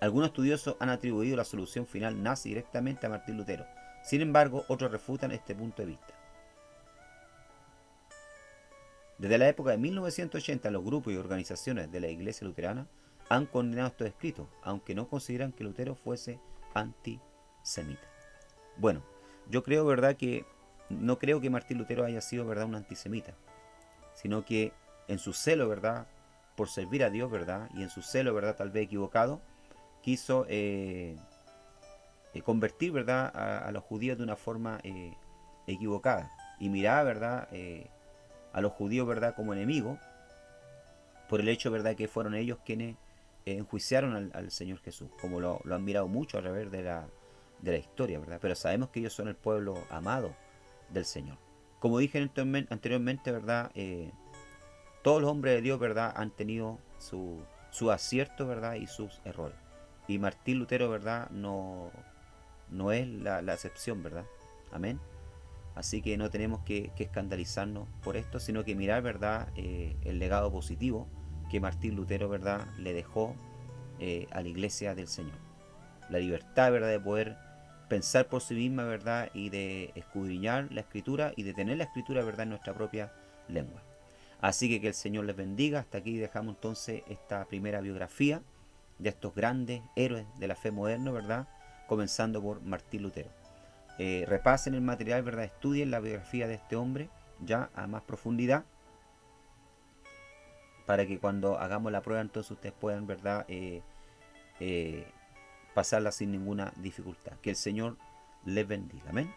Algunos estudiosos han atribuido la solución final nazi directamente a Martín Lutero. Sin embargo, otros refutan este punto de vista. Desde la época de 1980, los grupos y organizaciones de la Iglesia Luterana han condenado estos escritos, aunque no consideran que Lutero fuese antisemita. Bueno, yo creo, ¿verdad?, que no creo que Martín Lutero haya sido, ¿verdad?, un antisemita, sino que en su celo, ¿verdad?, por servir a Dios, ¿verdad?, y en su celo, ¿verdad?, tal vez equivocado, quiso convertir, ¿verdad?, a los judíos de una forma equivocada, y miraba, ¿verdad?, a los judíos, ¿verdad?, como enemigos, por el hecho, ¿verdad?, que fueron ellos quienes enjuiciaron al Señor Jesús, como lo han mirado mucho a través de la historia, ¿verdad? Pero sabemos que ellos son el pueblo amado del Señor. Como dije anteriormente, ¿verdad?, todos los hombres de Dios, ¿verdad?, han tenido su acierto, ¿verdad?, y sus errores. Y Martín Lutero, ¿verdad?, no es la excepción, ¿verdad? Amén. Así que no tenemos que escandalizarnos por esto, sino que mirar, ¿verdad?, el legado positivo que Martín Lutero, ¿verdad?, le dejó a la iglesia del Señor. La libertad, ¿verdad?, de poder pensar por sí misma, ¿verdad?, y de escudriñar la escritura y de tener la escritura, ¿verdad?, en nuestra propia lengua. Así que el Señor les bendiga. Hasta aquí dejamos entonces esta primera biografía de estos grandes héroes de la fe moderna, ¿verdad?, comenzando por Martín Lutero. repasen el material, ¿verdad? Estudien la biografía de este hombre ya a más profundidad, para que cuando hagamos la prueba entonces ustedes puedan, ¿verdad? Eh, pasarla sin ninguna dificultad. Que el Señor les bendiga. Amén.